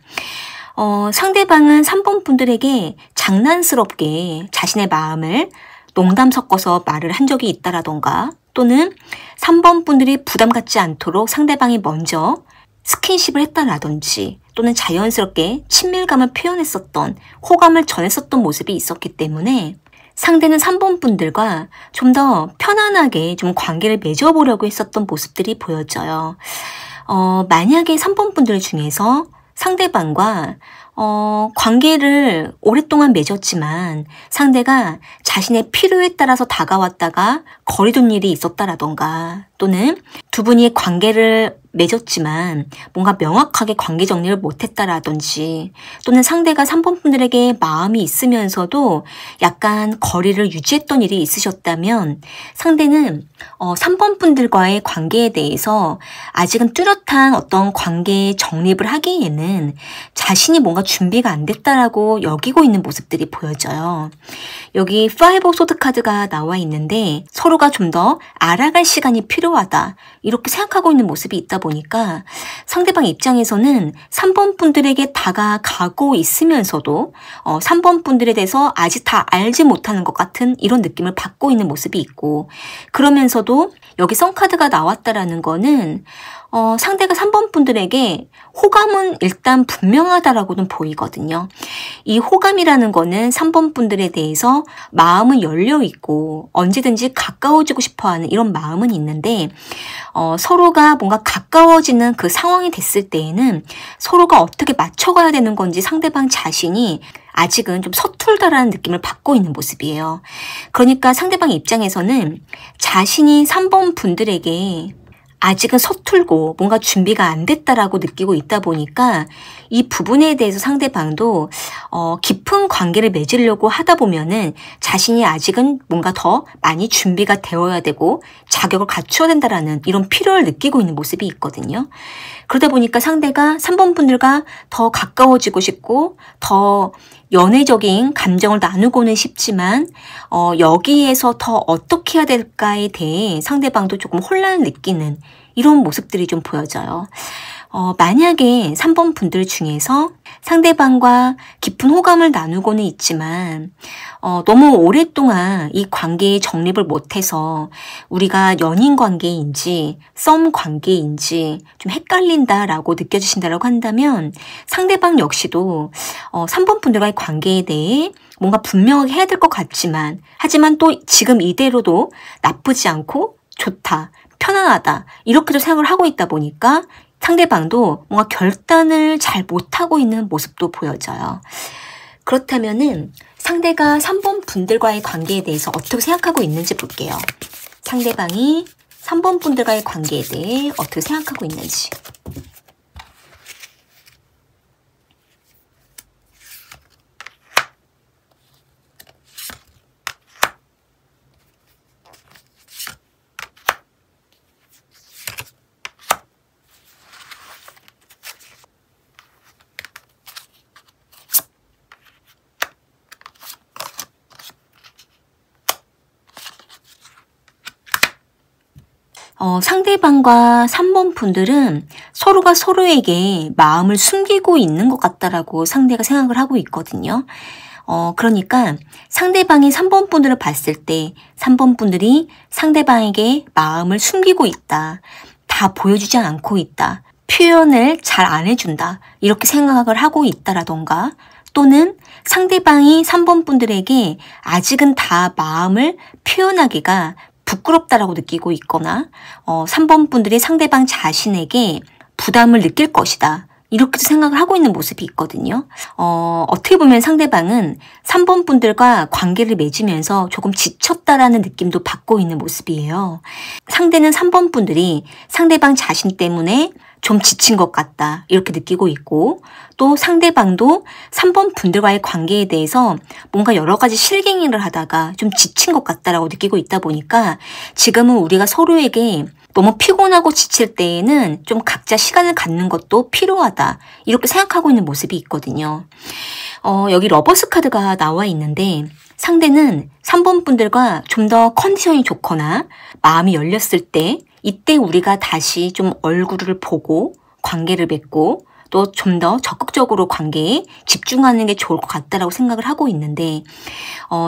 상대방은 3번 분들에게 장난스럽게 자신의 마음을 농담 섞어서 말을 한 적이 있다라던가 또는 3번 분들이 부담 갖지 않도록 상대방이 먼저 스킨십을 했다라든지 또는 자연스럽게 친밀감을 표현했었던 호감을 전했었던 모습이 있었기 때문에 상대는 3번 분들과 좀 더 편안하게 좀 관계를 맺어보려고 했었던 모습들이 보여져요. 만약에 3번 분들 중에서 상대방과 관계를 오랫동안 맺었지만 상대가 자신의 필요에 따라서 다가왔다가 거리둔 일이 있었다라던가 또는 두 분이 관계를 맺었지만 뭔가 명확하게 관계 정리를 못했다라든지 또는 상대가 3번 분들에게 마음이 있으면서도 약간 거리를 유지했던 일이 있으셨다면 상대는 3번 분들과의 관계에 대해서 아직은 뚜렷한 어떤 관계 정립을 하기에는 자신이 뭔가 준비가 안 됐다라고 여기고 있는 모습들이 보여져요. 여기 5 오브 소드 카드가 나와 있는데 서로가 좀 더 알아갈 시간이 필요하다 이렇게 생각하고 있는 모습이 있다 보니까 상대방 입장에서는 3번 분들에게 다가가고 있으면서도 3번 분들에 대해서 아직 다 알지 못하는 것 같은 이런 느낌을 받고 있는 모습이 있고 그러면서도 여기 선카드가 나왔다라는 거는 상대가 3번 분들에게 호감은 일단 분명하다라고는 보이거든요. 이 호감이라는 거는 3번 분들에 대해서 마음은 열려있고 언제든지 가까워지고 싶어하는 이런 마음은 있는데 서로가 뭔가 가까워지는 그 상황이 됐을 때에는 서로가 어떻게 맞춰가야 되는 건지 상대방 자신이 아직은 좀 서툴다라는 느낌을 받고 있는 모습이에요. 그러니까 상대방 입장에서는 자신이 3번 분들에게 아직은 서툴고 뭔가 준비가 안 됐다라고 느끼고 있다 보니까 이 부분에 대해서 상대방도 깊은 관계를 맺으려고 하다 보면은 자신이 아직은 뭔가 더 많이 준비가 되어야 되고 자격을 갖춰야 된다라는 이런 필요를 느끼고 있는 모습이 있거든요. 그러다 보니까 상대가 3번 분들과 더 가까워지고 싶고 더 연애적인 감정을 나누고는 싶지만 여기에서 더 어떻게 해야 될까에 대해 상대방도 조금 혼란을 느끼는 이런 모습들이 좀 보여져요. 만약에 3번 분들 중에서 상대방과 깊은 호감을 나누고는 있지만 너무 오랫동안 이 관계의 정립을 못해서 우리가 연인 관계인지 썸 관계인지 좀 헷갈린다라고 느껴지신다고 한다면 상대방 역시도 3번 분들과의 관계에 대해 뭔가 분명하게 해야 될 것 같지만 하지만 또 지금 이대로도 나쁘지 않고 좋다, 편안하다 이렇게도 생각을 하고 있다 보니까 상대방도 뭔가 결단을 잘 못하고 있는 모습도 보여져요. 그렇다면은 상대가 3번 분들과의 관계에 대해서 어떻게 생각하고 있는지 볼게요. 상대방이 3번 분들과의 관계에 대해 어떻게 생각하고 있는지. 상대방과 3번 분들은 서로가 서로에게 마음을 숨기고 있는 것 같다라고 상대가 생각을 하고 있거든요. 그러니까 상대방이 3번 분들을 봤을 때 3번 분들이 상대방에게 마음을 숨기고 있다. 다 보여주지 않고 있다. 표현을 잘 안 해준다. 이렇게 생각을 하고 있다라던가 또는 상대방이 3번 분들에게 아직은 다 마음을 표현하기가 부끄럽다라고 느끼고 있거나 3번 분들이 상대방 자신에게 부담을 느낄 것이다. 이렇게도 생각을 하고 있는 모습이 있거든요. 어떻게 보면 상대방은 3번 분들과 관계를 맺으면서 조금 지쳤다라는 느낌도 받고 있는 모습이에요. 상대는 3번 분들이 상대방 자신 때문에 좀 지친 것 같다 이렇게 느끼고 있고 또 상대방도 3번 분들과의 관계에 대해서 뭔가 여러 가지 실갱이를 하다가 좀 지친 것 같다라고 느끼고 있다 보니까 지금은 우리가 서로에게 너무 피곤하고 지칠 때에는 좀 각자 시간을 갖는 것도 필요하다 이렇게 생각하고 있는 모습이 있거든요. 여기 러버스 카드가 나와 있는데 상대는 3번 분들과 좀 더 컨디션이 좋거나 마음이 열렸을 때 이때 우리가 다시 좀 얼굴을 보고 관계를 맺고 또 좀 더 적극적으로 관계에 집중하는 게 좋을 것 같다라고 생각을 하고 있는데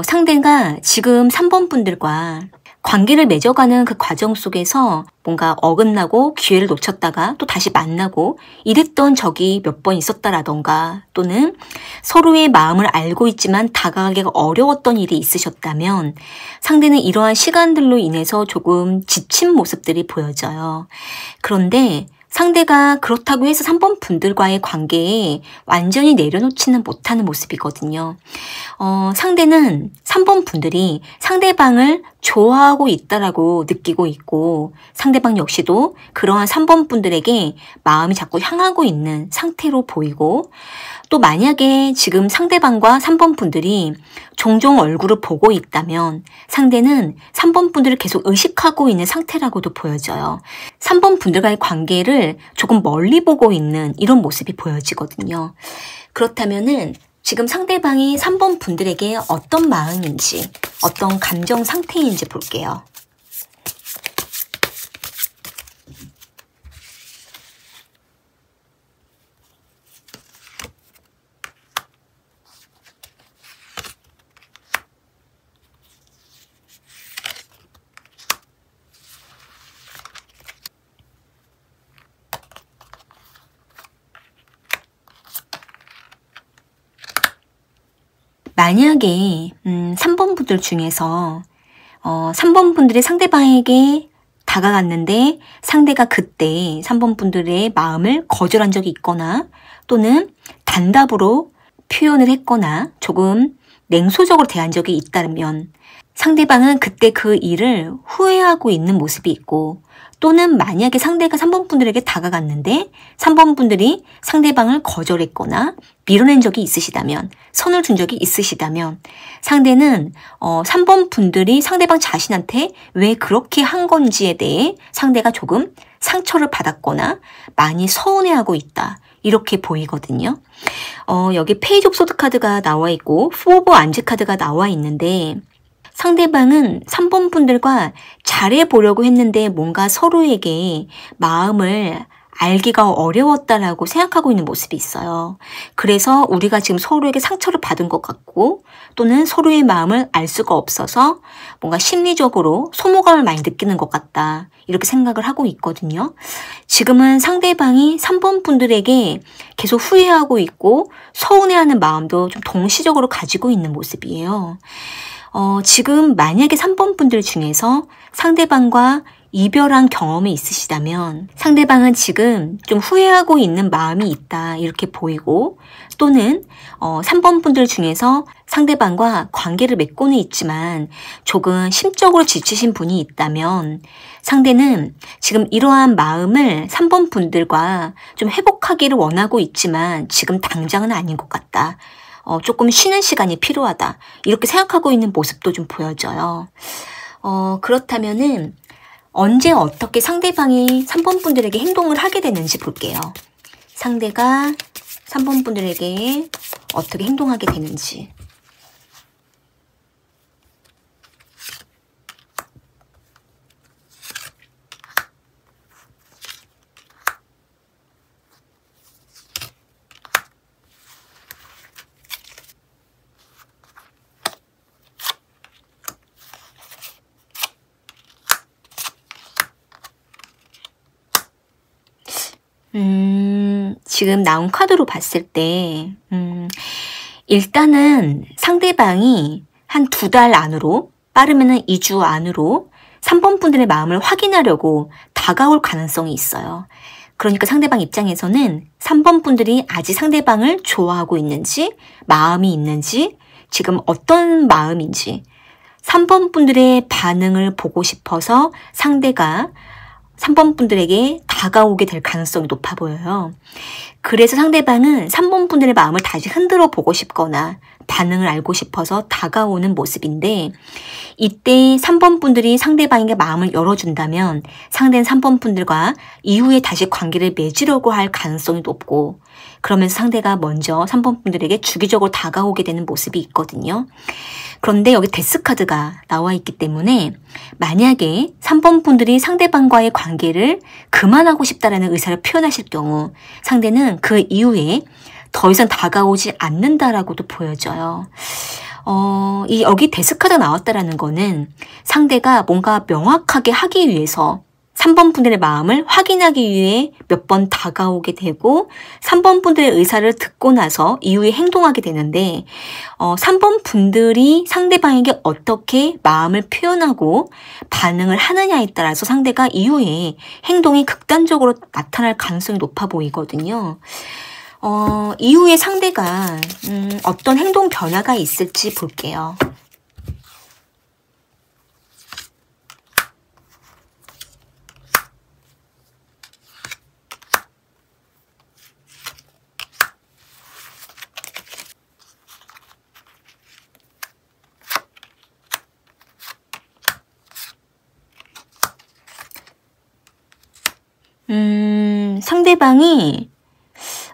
상대가 지금 3번 분들과 관계를 맺어가는 그 과정 속에서 뭔가 어긋나고 기회를 놓쳤다가 또 다시 만나고 이랬던 적이 몇 번 있었다라던가 또는 서로의 마음을 알고 있지만 다가가기가 어려웠던 일이 있으셨다면 상대는 이러한 시간들로 인해서 조금 지친 모습들이 보여져요. 그런데 상대가 그렇다고 해서 3번 분들과의 관계에 완전히 내려놓지는 못하는 모습이거든요. 상대는 3번 분들이 상대방을 좋아하고 있다라고 느끼고 있고 상대방 역시도 그러한 3번 분들에게 마음이 자꾸 향하고 있는 상태로 보이고 또 만약에 지금 상대방과 3번 분들이 종종 얼굴을 보고 있다면 상대는 3번 분들을 계속 의식하고 있는 상태라고도 보여져요. 3번 분들과의 관계를 조금 멀리 보고 있는 이런 모습이 보여지거든요. 그렇다면은 지금 상대방이 3번 분들에게 어떤 마음인지, 어떤 감정 상태인지 볼게요. 만약에 3번 분들 중에서 3번 분들이 상대방에게 다가갔는데 상대가 그때 3번 분들의 마음을 거절한 적이 있거나 또는 단답으로 표현을 했거나 조금 냉소적으로 대한 적이 있다면 상대방은 그때 그 일을 후회하고 있는 모습이 있고 또는 만약에 상대가 3번 분들에게 다가갔는데 3번 분들이 상대방을 거절했거나 밀어낸 적이 있으시다면 선을 둔 적이 있으시다면 상대는 3번 분들이 상대방 자신한테 왜 그렇게 한 건지에 대해 상대가 조금 상처를 받았거나 많이 서운해하고 있다. 이렇게 보이거든요. 여기 페이지 오브 소드 카드가 나와 있고 포 오브 안즈 카드가 나와 있는데 상대방은 3번 분들과 잘해보려고 했는데 뭔가 서로에게 마음을 알기가 어려웠다라고 생각하고 있는 모습이 있어요. 그래서 우리가 지금 서로에게 상처를 받은 것 같고 또는 서로의 마음을 알 수가 없어서 뭔가 심리적으로 소모감을 많이 느끼는 것 같다. 이렇게 생각을 하고 있거든요. 지금은 상대방이 3번 분들에게 계속 후회하고 있고 서운해하는 마음도 좀 동시적으로 가지고 있는 모습이에요. 지금 만약에 3번 분들 중에서 상대방과 이별한 경험이 있으시다면 상대방은 지금 좀 후회하고 있는 마음이 있다 이렇게 보이고 또는 3번 분들 중에서 상대방과 관계를 맺고는 있지만 조금 심적으로 지치신 분이 있다면 상대는 지금 이러한 마음을 3번 분들과 좀 회복하기를 원하고 있지만 지금 당장은 아닌 것 같다. 조금 쉬는 시간이 필요하다. 이렇게 생각하고 있는 모습도 좀 보여져요. 그렇다면은 언제 어떻게 상대방이 3번 분들에게 행동을 하게 되는지 볼게요. 상대가 3번 분들에게 어떻게 행동하게 되는지. 지금 나온 카드로 봤을 때, 일단은 상대방이 한 2달 안으로, 빠르면은 2주 안으로 3번 분들의 마음을 확인하려고 다가올 가능성이 있어요. 그러니까 상대방 입장에서는 3번 분들이 아직 상대방을 좋아하고 있는지, 마음이 있는지, 지금 어떤 마음인지, 3번 분들의 반응을 보고 싶어서 상대가 3번 분들에게 다가오게 될 가능성이 높아 보여요. 그래서 상대방은 3번 분들의 마음을 다시 흔들어 보고 싶거나 반응을 알고 싶어서 다가오는 모습인데, 이때 3번 분들이 상대방에게 마음을 열어준다면 상대는 3번 분들과 이후에 다시 관계를 맺으려고 할 가능성이 높고, 그러면서 상대가 먼저 3번 분들에게 주기적으로 다가오게 되는 모습이 있거든요. 그런데 여기 데스카드가 나와 있기 때문에 만약에 3번 분들이 상대방과의 관계를 그만하고 싶다라는 의사를 표현하실 경우 상대는 그 이후에 더 이상 다가오지 않는다라고도 보여져요. 여기 데스카드가 나왔다라는 거는 상대가 뭔가 명확하게 하기 위해서 3번 분들의 마음을 확인하기 위해 몇 번 다가오게 되고 3번 분들의 의사를 듣고 나서 이후에 행동하게 되는데 3번 분들이 상대방에게 어떻게 마음을 표현하고 반응을 하느냐에 따라서 상대가 이후에 행동이 극단적으로 나타날 가능성이 높아 보이거든요. 이후에 상대가 어떤 행동 변화가 있을지 볼게요. 상대방이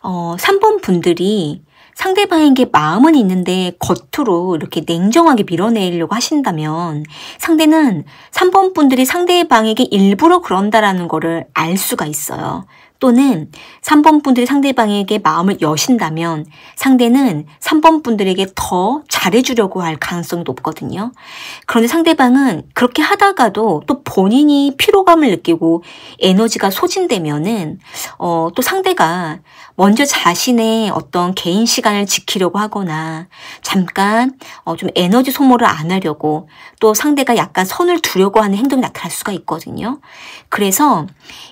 3번 분들이 상대방에게 마음은 있는데 겉으로 이렇게 냉정하게 밀어내려고 하신다면 상대는 3번 분들이 상대방에게 일부러 그런다라는 거를 알 수가 있어요. 또는 3번 분들이 상대방에게 마음을 여신다면 상대는 3번 분들에게 더 잘해주려고 할 가능성이 높거든요. 그런데 상대방은 그렇게 하다가도 또 본인이 피로감을 느끼고 에너지가 소진되면은 또 상대가 먼저 자신의 어떤 개인 시간을 지키려고 하거나 잠깐 좀 에너지 소모를 안 하려고 또 상대가 약간 선을 두려고 하는 행동이 나타날 수가 있거든요. 그래서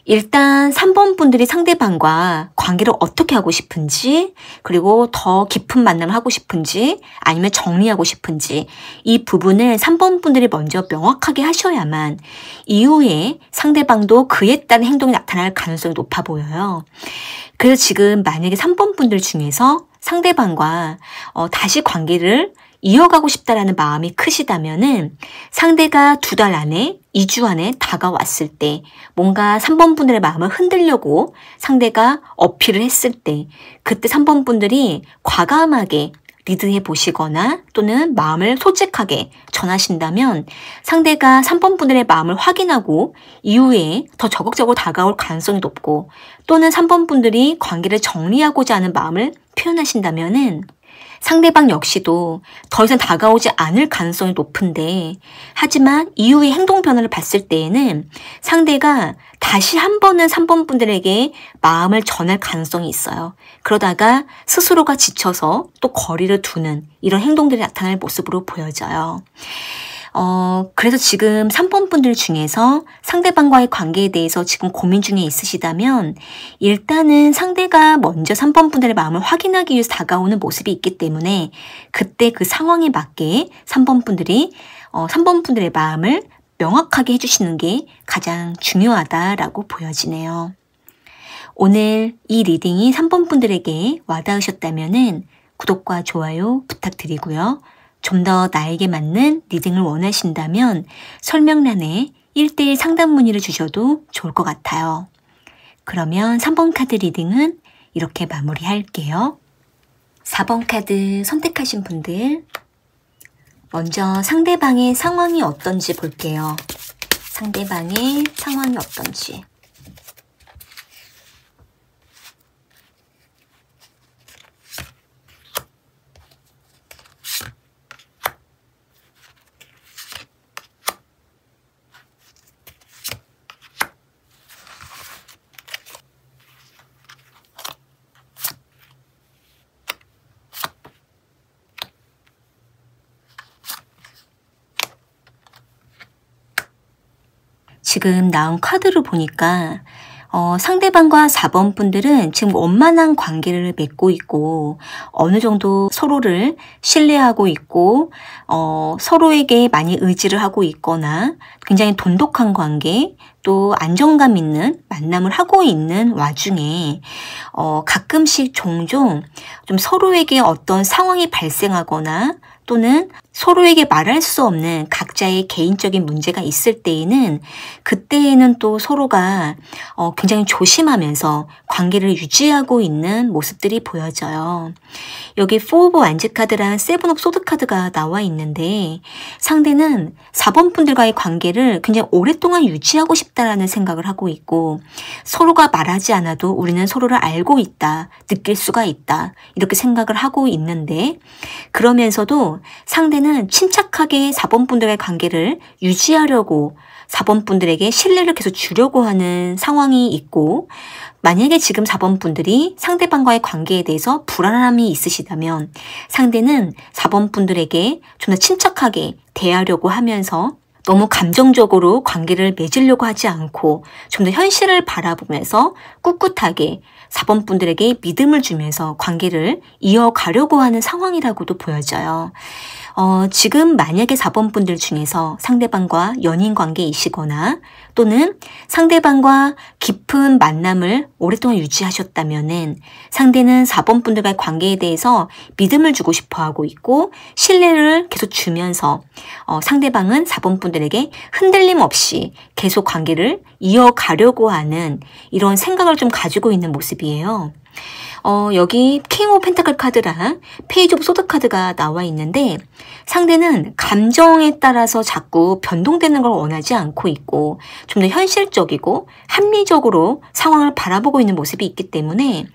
일단 3번 분들이 상대방과 관계를 어떻게 하고 싶은지, 그리고 더 깊은 만남을 하고 싶은지 아니면 정리하고 싶은지 이 부분을 3번 분들이 먼저 명확하게 하셔야만 이후에 상대방도 그에 따른 행동이 나타날 가능성이 높아 보여요. 그래서 지금 만약에 3번 분들 중에서 상대방과 다시 관계를 이어가고 싶다라는 마음이 크시다면은 상대가 2달 안에 2주 안에 다가왔을 때 뭔가 3번 분들의 마음을 흔들려고 상대가 어필을 했을 때 그때 3번 분들이 과감하게 리드해 보시거나 또는 마음을 솔직하게 전하신다면 상대가 3번 분들의 마음을 확인하고 이후에 더 적극적으로 다가올 가능성이 높고 또는 3번 분들이 관계를 정리하고자 하는 마음을 표현하신다면은 상대방 역시도 더 이상 다가오지 않을 가능성이 높은데 하지만 이후의 행동 변화를 봤을 때에는 상대가 다시 한 번은 3번 분들에게 마음을 전할 가능성이 있어요. 그러다가 스스로가 지쳐서 또 거리를 두는 이런 행동들이 나타날 모습으로 보여져요. 그래서 지금 3번 분들 중에서 상대방과의 관계에 대해서 지금 고민 중에 있으시다면 일단은 상대가 먼저 3번 분들의 마음을 확인하기 위해서 다가오는 모습이 있기 때문에 그때 그 상황에 맞게 3번 분들이 3번 분들의 마음을 명확하게 해주시는 게 가장 중요하다라고 보여지네요. 오늘 이 리딩이 3번 분들에게 와닿으셨다면 구독과 좋아요 부탁드리고요. 좀 더 나에게 맞는 리딩을 원하신다면 설명란에 1:1 상담 문의를 주셔도 좋을 것 같아요. 그러면 3번 카드 리딩은 이렇게 마무리할게요. 4번 카드 선택하신 분들 먼저 상대방의 상황이 어떤지 볼게요. 상대방의 상황이 어떤지. 지금 나온 카드를 보니까 상대방과 4번 분들은 지금 원만한 관계를 맺고 있고 어느 정도 서로를 신뢰하고 있고 서로에게 많이 의지를 하고 있거나 굉장히 돈독한 관계 또 안정감 있는 만남을 하고 있는 와중에 가끔씩 종종 좀 서로에게 어떤 상황이 발생하거나 또는 서로에게 말할 수 없는 각자의 개인적인 문제가 있을 때에는 그때에는 또 서로가 굉장히 조심하면서 관계를 유지하고 있는 모습들이 보여져요. 여기 4 오브 완즈 카드랑 7 오브 소드 카드가 나와 있는데 상대는 4번 분들과의 관계를 굉장히 오랫동안 유지하고 싶다라는 생각을 하고 있고 서로가 말하지 않아도 우리는 서로를 알고 있다, 느낄 수가 있다 이렇게 생각을 하고 있는데 그러면서도 상대는 침착하게 4번 분들의 관계를 유지하려고 4번 분들에게 신뢰를 계속 주려고 하는 상황이 있고 만약에 지금 4번 분들이 상대방과의 관계에 대해서 불안함이 있으시다면 상대는 4번 분들에게 좀 더 침착하게 대하려고 하면서 너무 감정적으로 관계를 맺으려고 하지 않고 좀 더 현실을 바라보면서 꿋꿋하게 4번 분들에게 믿음을 주면서 관계를 이어가려고 하는 상황이라고도 보여져요. 지금 만약에 4번 분들 중에서 상대방과 연인 관계이시거나 또는 상대방과 깊은 만남을 오랫동안 유지하셨다면은 상대는 4번 분들과의 관계에 대해서 믿음을 주고 싶어 하고 있고 신뢰를 계속 주면서 상대방은 4번 분들에게 흔들림 없이 계속 관계를 이어가려고 하는 이런 생각을 좀 가지고 있는 모습이에요. 여기 킹 오브 펜타클 카드랑 페이지 오브 소드 카드가 나와 있는데 상대는 감정에 따라서 자꾸 변동되는 걸 원하지 않고 있고 좀 더 현실적이고 합리적으로 상황을 바라보고 있는 모습이 있기 때문에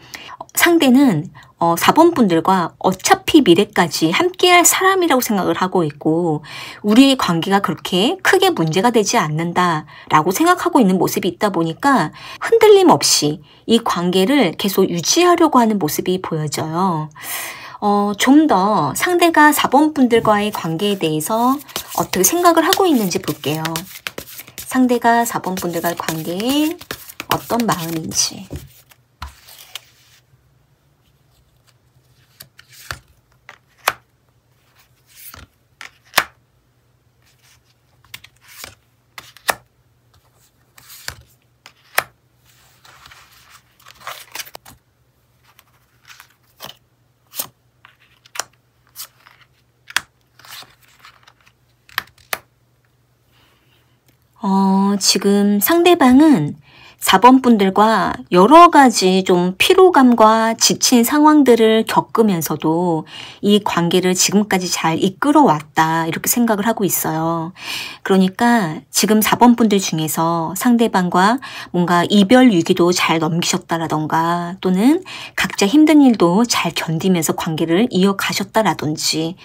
상대는 4번 분들과 어차피 미래까지 함께할 사람이라고 생각을 하고 있고 우리의 관계가 그렇게 크게 문제가 되지 않는다라고 생각하고 있는 모습이 있다 보니까 흔들림 없이 이 관계를 계속 유지하려고 하는 모습이 보여져요. 좀 더 상대가 4번 분들과의 관계에 대해서 어떻게 생각을 하고 있는지 볼게요. 상대가 4번 분들과의 관계에 어떤 마음인지. 지금 상대방은 4번 분들과 여러 가지 좀 피로감과 지친 상황들을 겪으면서도 이 관계를 지금까지 잘 이끌어왔다 이렇게 생각을 하고 있어요. 그러니까 지금 4번 분들 중에서 상대방과 뭔가 이별 위기도 잘 넘기셨다라던가 또는 각자 힘든 일도 잘 견디면서 관계를 이어가셨다라든지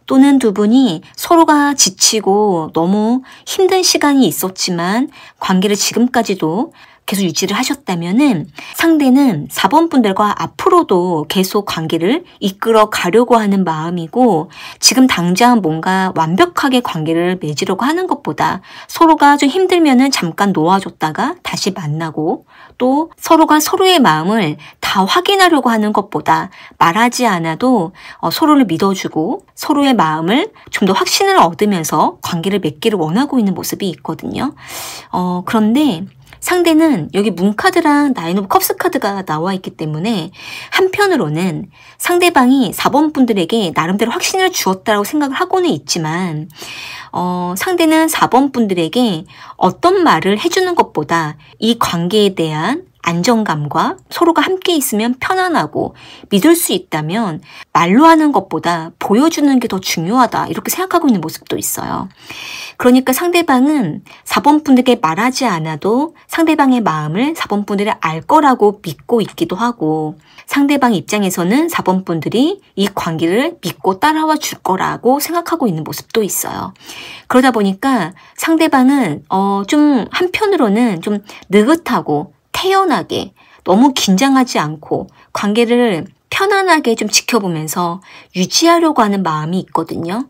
또는 두 분이 서로가 지치고 너무 힘든 시간이 있었지만 관계를 지금까지도 계속 유지를 하셨다면은 상대는 4번 분들과 앞으로도 계속 관계를 이끌어 가려고 하는 마음이고 지금 당장 뭔가 완벽하게 관계를 맺으려고 하는 것보다 서로가 좀 힘들면은 잠깐 놓아줬다가 다시 만나고 또 서로가 서로의 마음을 다 확인하려고 하는 것보다 말하지 않아도 서로를 믿어주고 서로의 마음을 좀 더 확신을 얻으면서 관계를 맺기를 원하고 있는 모습이 있거든요. 그런데 상대는 여기 문카드랑 나인 오브 컵스 카드가 나와 있기 때문에 한편으로는 상대방이 4번 분들에게 나름대로 확신을 주었다고 생각을 하고는 있지만 상대는 4번 분들에게 어떤 말을 해주는 것보다 이 관계에 대한 안정감과 서로가 함께 있으면 편안하고 믿을 수 있다면 말로 하는 것보다 보여주는 게 더 중요하다 이렇게 생각하고 있는 모습도 있어요. 그러니까 상대방은 4번 분들에게 말하지 않아도 상대방의 마음을 4번 분들이 알 거라고 믿고 있기도 하고 상대방 입장에서는 4번 분들이 이 관계를 믿고 따라와 줄 거라고 생각하고 있는 모습도 있어요. 그러다 보니까 상대방은 좀 한편으로는 좀 느긋하고 태연하게 너무 긴장하지 않고 관계를 편안하게 좀 지켜보면서 유지하려고 하는 마음이 있거든요.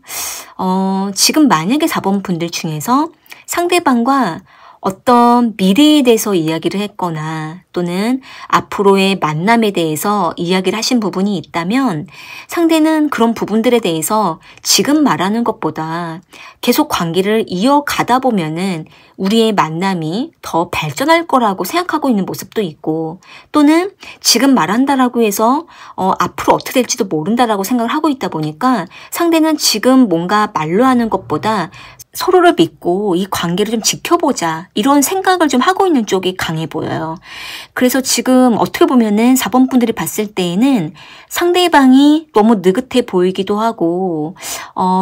지금 만약에 4번 분들 중에서 상대방과 어떤 미래에 대해서 이야기를 했거나 또는 앞으로의 만남에 대해서 이야기를 하신 부분이 있다면 상대는 그런 부분들에 대해서 지금 말하는 것보다 계속 관계를 이어가다 보면은 우리의 만남이 더 발전할 거라고 생각하고 있는 모습도 있고, 또는 지금 말한다라고 해서 앞으로 어떻게 될지도 모른다라고 생각을 하고 있다 보니까 상대는 지금 뭔가 말로 하는 것보다 서로를 믿고 이 관계를 좀 지켜보자, 이런 생각을 좀 하고 있는 쪽이 강해 보여요. 그래서 지금 어떻게 보면은 4번 분들이 봤을 때에는 상대방이 너무 느긋해 보이기도 하고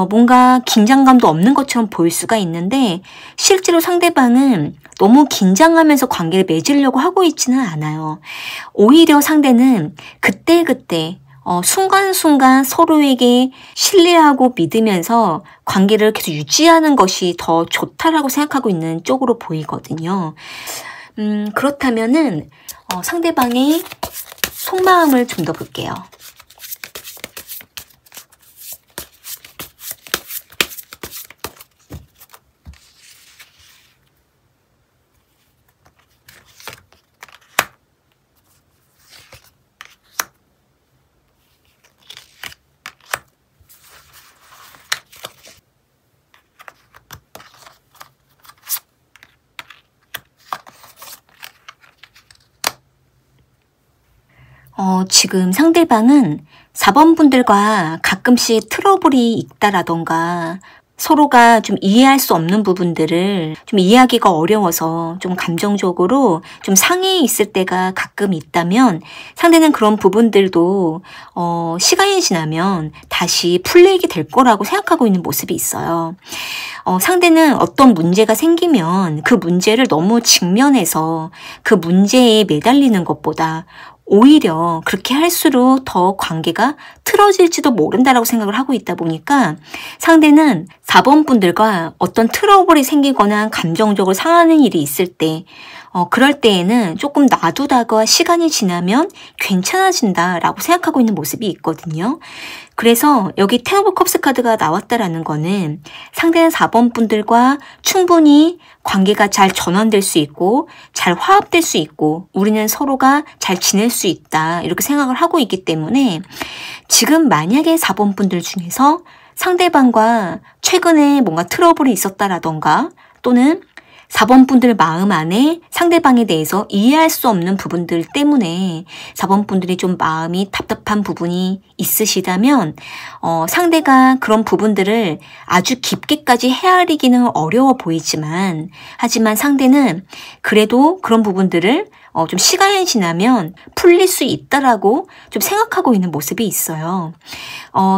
뭔가 긴장감도 없는 것처럼 보일 수가 있는데, 실제로 상대방은 너무 긴장하면서 관계를 맺으려고 하고 있지는 않아요. 오히려 상대는 그때그때 순간순간 서로에게 신뢰하고 믿으면서 관계를 계속 유지하는 것이 더 좋다라고 생각하고 있는 쪽으로 보이거든요. 그렇다면은 상대방의 속마음을 좀 더 볼게요. 지금 상대방은 4번 분들과 가끔씩 트러블이 있다라던가 서로가 좀 이해할 수 없는 부분들을 좀 이해하기가 어려워서 좀 감정적으로 좀 상해에 있을 때가 가끔 있다면, 상대는 그런 부분들도 시간이 지나면 다시 풀리게 될 거라고 생각하고 있는 모습이 있어요. 상대는 어떤 문제가 생기면 그 문제를 너무 직면해서 그 문제에 매달리는 것보다 오히려 그렇게 할수록 더 관계가 틀어질지도 모른다라고 생각을 하고 있다 보니까 상대는 4번 분들과 어떤 트러블이 생기거나 감정적으로 상하는 일이 있을 때 그럴 때에는 조금 놔두다가 시간이 지나면 괜찮아진다라고 생각하고 있는 모습이 있거든요. 그래서 여기 텐 오브 컵스 카드가 나왔다라는 거는 상대는 4번 분들과 충분히 관계가 잘 전환될 수 있고 잘 화합될 수 있고 우리는 서로가 잘 지낼 수 있다, 이렇게 생각을 하고 있기 때문에 지금 만약에 4번 분들 중에서 상대방과 최근에 뭔가 트러블이 있었다라던가 또는 4번 분들 마음 안에 상대방에 대해서 이해할 수 없는 부분들 때문에 4번 분들이 좀 마음이 답답한 부분이 있으시다면 상대가 그런 부분들을 아주 깊게까지 헤아리기는 어려워 보이지만, 하지만 상대는 그래도 그런 부분들을 좀 시간이 지나면 풀릴 수 있다라고 좀 생각하고 있는 모습이 있어요.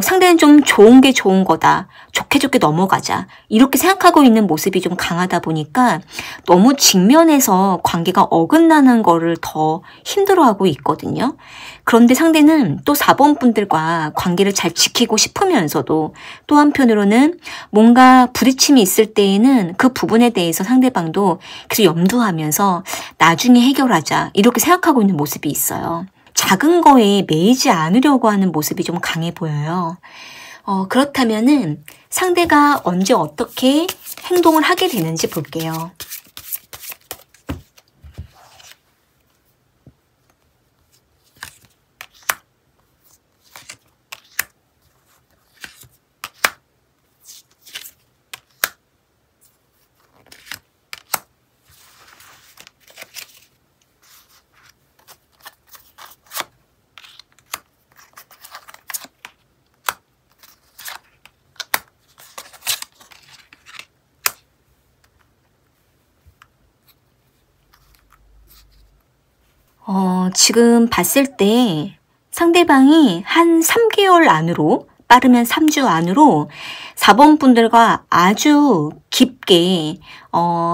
상대는 좀 좋은 게 좋은 거다, 좋게 좋게 넘어가자, 이렇게 생각하고 있는 모습이 좀 강하다 보니까 너무 직면해서 관계가 어긋나는 거를 더 힘들어하고 있거든요. 그런데 상대는 또 4번 분들과 관계를 잘 지키고 싶으면서도 또 한편으로는 뭔가 부딪힘이 있을 때에는 그 부분에 대해서 상대방도 계속 염두하면서 나중에 해결하자, 이렇게 생각하고 있는 모습이 있어요. 작은 거에 매이지 않으려고 하는 모습이 좀 강해 보여요. 그렇다면은 상대가 언제 어떻게 행동을 하게 되는지 볼게요. 지금 봤을 때 상대방이 한 3개월 안으로, 빠르면 3주 안으로 4번 분들과 아주 깊게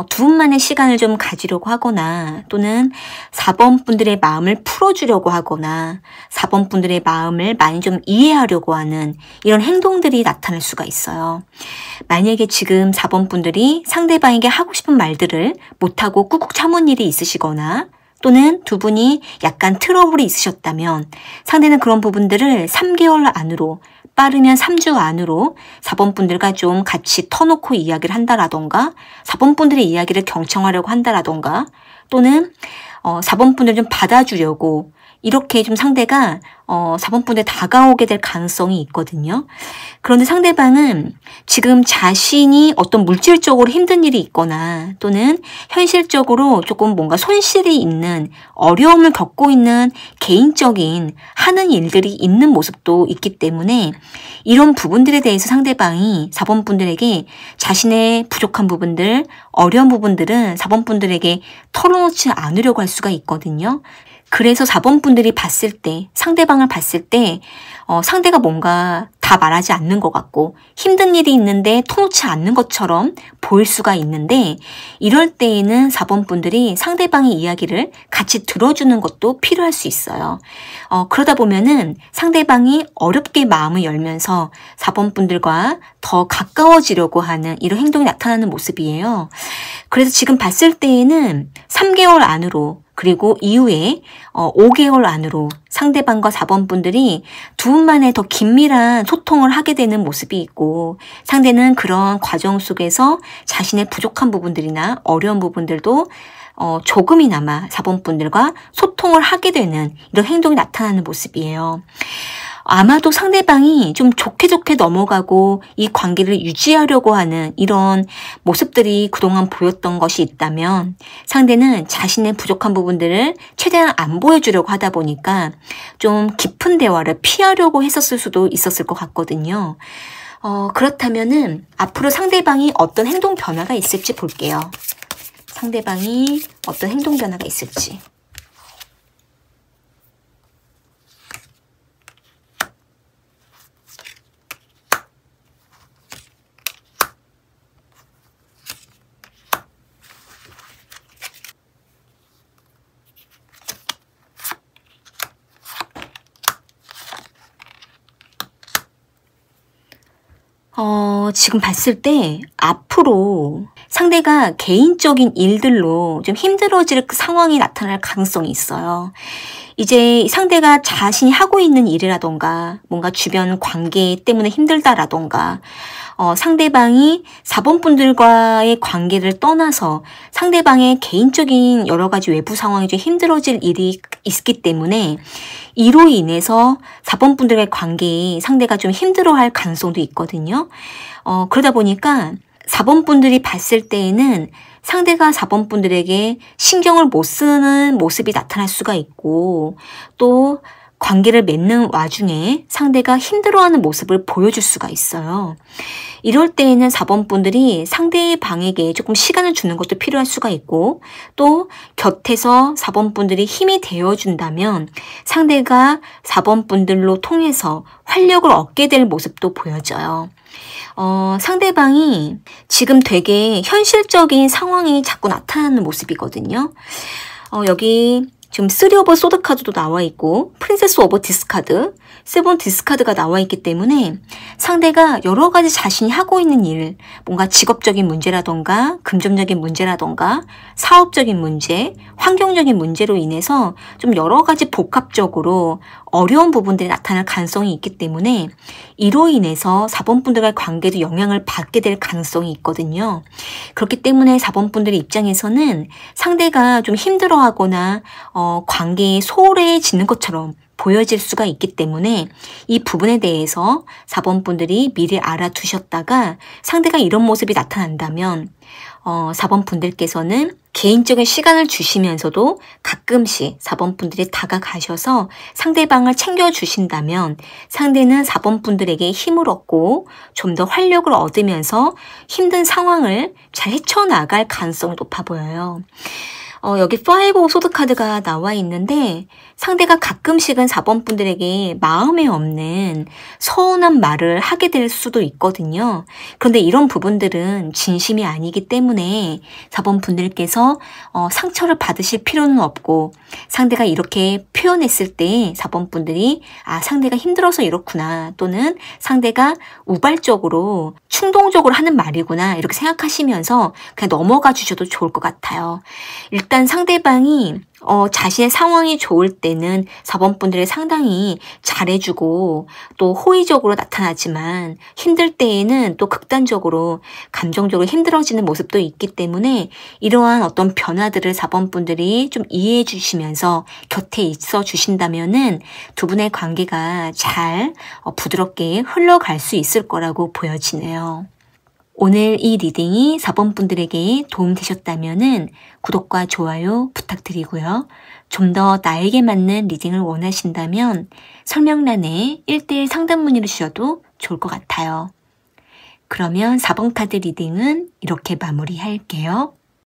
두 분만의 시간을 좀 가지려고 하거나 또는 4번 분들의 마음을 풀어주려고 하거나 4번 분들의 마음을 많이 좀 이해하려고 하는 이런 행동들이 나타날 수가 있어요. 만약에 지금 4번 분들이 상대방에게 하고 싶은 말들을 못하고 꾹꾹 참은 일이 있으시거나 또는 두 분이 약간 트러블이 있으셨다면 상대는 그런 부분들을 3개월 안으로, 빠르면 3주 안으로 4번 분들과 좀 같이 터놓고 이야기를 한다라던가 4번 분들의 이야기를 경청하려고 한다라던가 또는 4번 분들 좀 받아주려고 이렇게 좀 상대가 4번 분에 다가오게 될 가능성이 있거든요. 그런데 상대방은 지금 자신이 어떤 물질적으로 힘든 일이 있거나 또는 현실적으로 조금 뭔가 손실이 있는 어려움을 겪고 있는 개인적인 하는 일들이 있는 모습도 있기 때문에 이런 부분들에 대해서 상대방이 4번 분들에게 자신의 부족한 부분들, 어려운 부분들은 4번 분들에게 털어놓지 않으려고 할 수가 있거든요. 그래서 4번 분들이 봤을 때, 상대방을 봤을 때 상대가 뭔가 다 말하지 않는 것 같고 힘든 일이 있는데 터놓지 않는 것처럼 보일 수가 있는데 이럴 때에는 4번 분들이 상대방의 이야기를 같이 들어주는 것도 필요할 수 있어요. 그러다 보면은 상대방이 어렵게 마음을 열면서 4번 분들과 더 가까워지려고 하는 이런 행동이 나타나는 모습이에요. 그래서 지금 봤을 때에는 3개월 안으로 그리고 이후에 5개월 안으로 상대방과 4번 분들이 두 분만의 더 긴밀한 소통을 하게 되는 모습이 있고 상대는 그런 과정 속에서 자신의 부족한 부분들이나 어려운 부분들도 조금이나마 4번 분들과 소통을 하게 되는 이런 행동이 나타나는 모습이에요. 아마도 상대방이 좀 좋게 넘어가고 이 관계를 유지하려고 하는 이런 모습들이 그동안 보였던 것이 있다면 상대는 자신의 부족한 부분들을 최대한 안 보여주려고 하다 보니까 좀 깊은 대화를 피하려고 했었을 수도 있었을 것 같거든요. 그렇다면은 앞으로 상대방이 어떤 행동 변화가 있을지 볼게요. 상대방이 어떤 행동 변화가 있을지. 지금 봤을 때 앞으로 상대가 개인적인 일들로 좀 힘들어질 그 상황이 나타날 가능성이 있어요. 이제 상대가 자신이 하고 있는 일이라던가 뭔가 주변 관계 때문에 힘들다라던가 상대방이 4번 분들과의 관계를 떠나서 상대방의 개인적인 여러 가지 외부 상황이 좀 힘들어질 일이 있기 때문에 이로 인해서 4번 분들과의 관계에 상대가 좀 힘들어할 가능성도 있거든요. 그러다 보니까 4번 분들이 봤을 때에는 상대가 4번 분들에게 신경을 못 쓰는 모습이 나타날 수가 있고 또 관계를 맺는 와중에 상대가 힘들어하는 모습을 보여줄 수가 있어요. 이럴 때에는 4번 분들이 상대방에게 조금 시간을 주는 것도 필요할 수가 있고 또 곁에서 4번 분들이 힘이 되어준다면 상대가 4번 분들로 통해서 활력을 얻게 될 모습도 보여져요. 상대방이 지금 되게 현실적인 상황이 자꾸 나타나는 모습이거든요. 여기 지금 3 오브 소드 카드도 나와 있고 프린세스 오브 디스카드, 7 디스카드가 나와 있기 때문에 상대가 여러 가지 자신이 하고 있는 일, 뭔가 직업적인 문제라던가 금전적인 문제라던가 사업적인 문제, 환경적인 문제로 인해서 좀 여러 가지 복합적으로 어려운 부분들이 나타날 가능성이 있기 때문에 이로 인해서 4번 분들과의 관계도 영향을 받게 될 가능성이 있거든요. 그렇기 때문에 4번 분들의 입장에서는 상대가 좀 힘들어하거나 관계에 소홀해지는 것처럼 보여질 수가 있기 때문에 이 부분에 대해서 4번 분들이 미리 알아두셨다가 상대가 이런 모습이 나타난다면 4번 분들께서는 개인적인 시간을 주시면서도 가끔씩 4번 분들이 다가가셔서 상대방을 챙겨주신다면 상대는 4번 분들에게 힘을 얻고 좀 더 활력을 얻으면서 힘든 상황을 잘 헤쳐나갈 가능성이 높아 보여요. 여기 5 소드 카드가 나와 있는데 상대가 가끔씩은 4번 분들에게 마음에 없는 서운한 말을 하게 될 수도 있거든요. 그런데 이런 부분들은 진심이 아니기 때문에 4번 분들께서 상처를 받으실 필요는 없고 상대가 이렇게 표현했을 때 4번 분들이 상대가 힘들어서 이렇구나 또는 상대가 우발적으로 충동적으로 하는 말이구나 이렇게 생각하시면서 그냥 넘어가 주셔도 좋을 것 같아요. 일단 일단 상대방이 자신의 상황이 좋을 때는 4번 분들이 상당히 잘해주고 또 호의적으로 나타나지만 힘들 때에는 또 극단적으로 감정적으로 힘들어지는 모습도 있기 때문에 이러한 어떤 변화들을 4번 분들이 좀 이해해 주시면서 곁에 있어 주신다면은 두 분의 관계가 잘 부드럽게 흘러갈 수 있을 거라고 보여지네요. 오늘 이 리딩이 4번 분들에게 도움되셨다면 구독과 좋아요 부탁드리고요. 좀 더 나에게 맞는 리딩을 원하신다면 설명란에 1:1 상담 문의를 주셔도 좋을 것 같아요. 그러면 4번 카드 리딩은 이렇게 마무리할게요.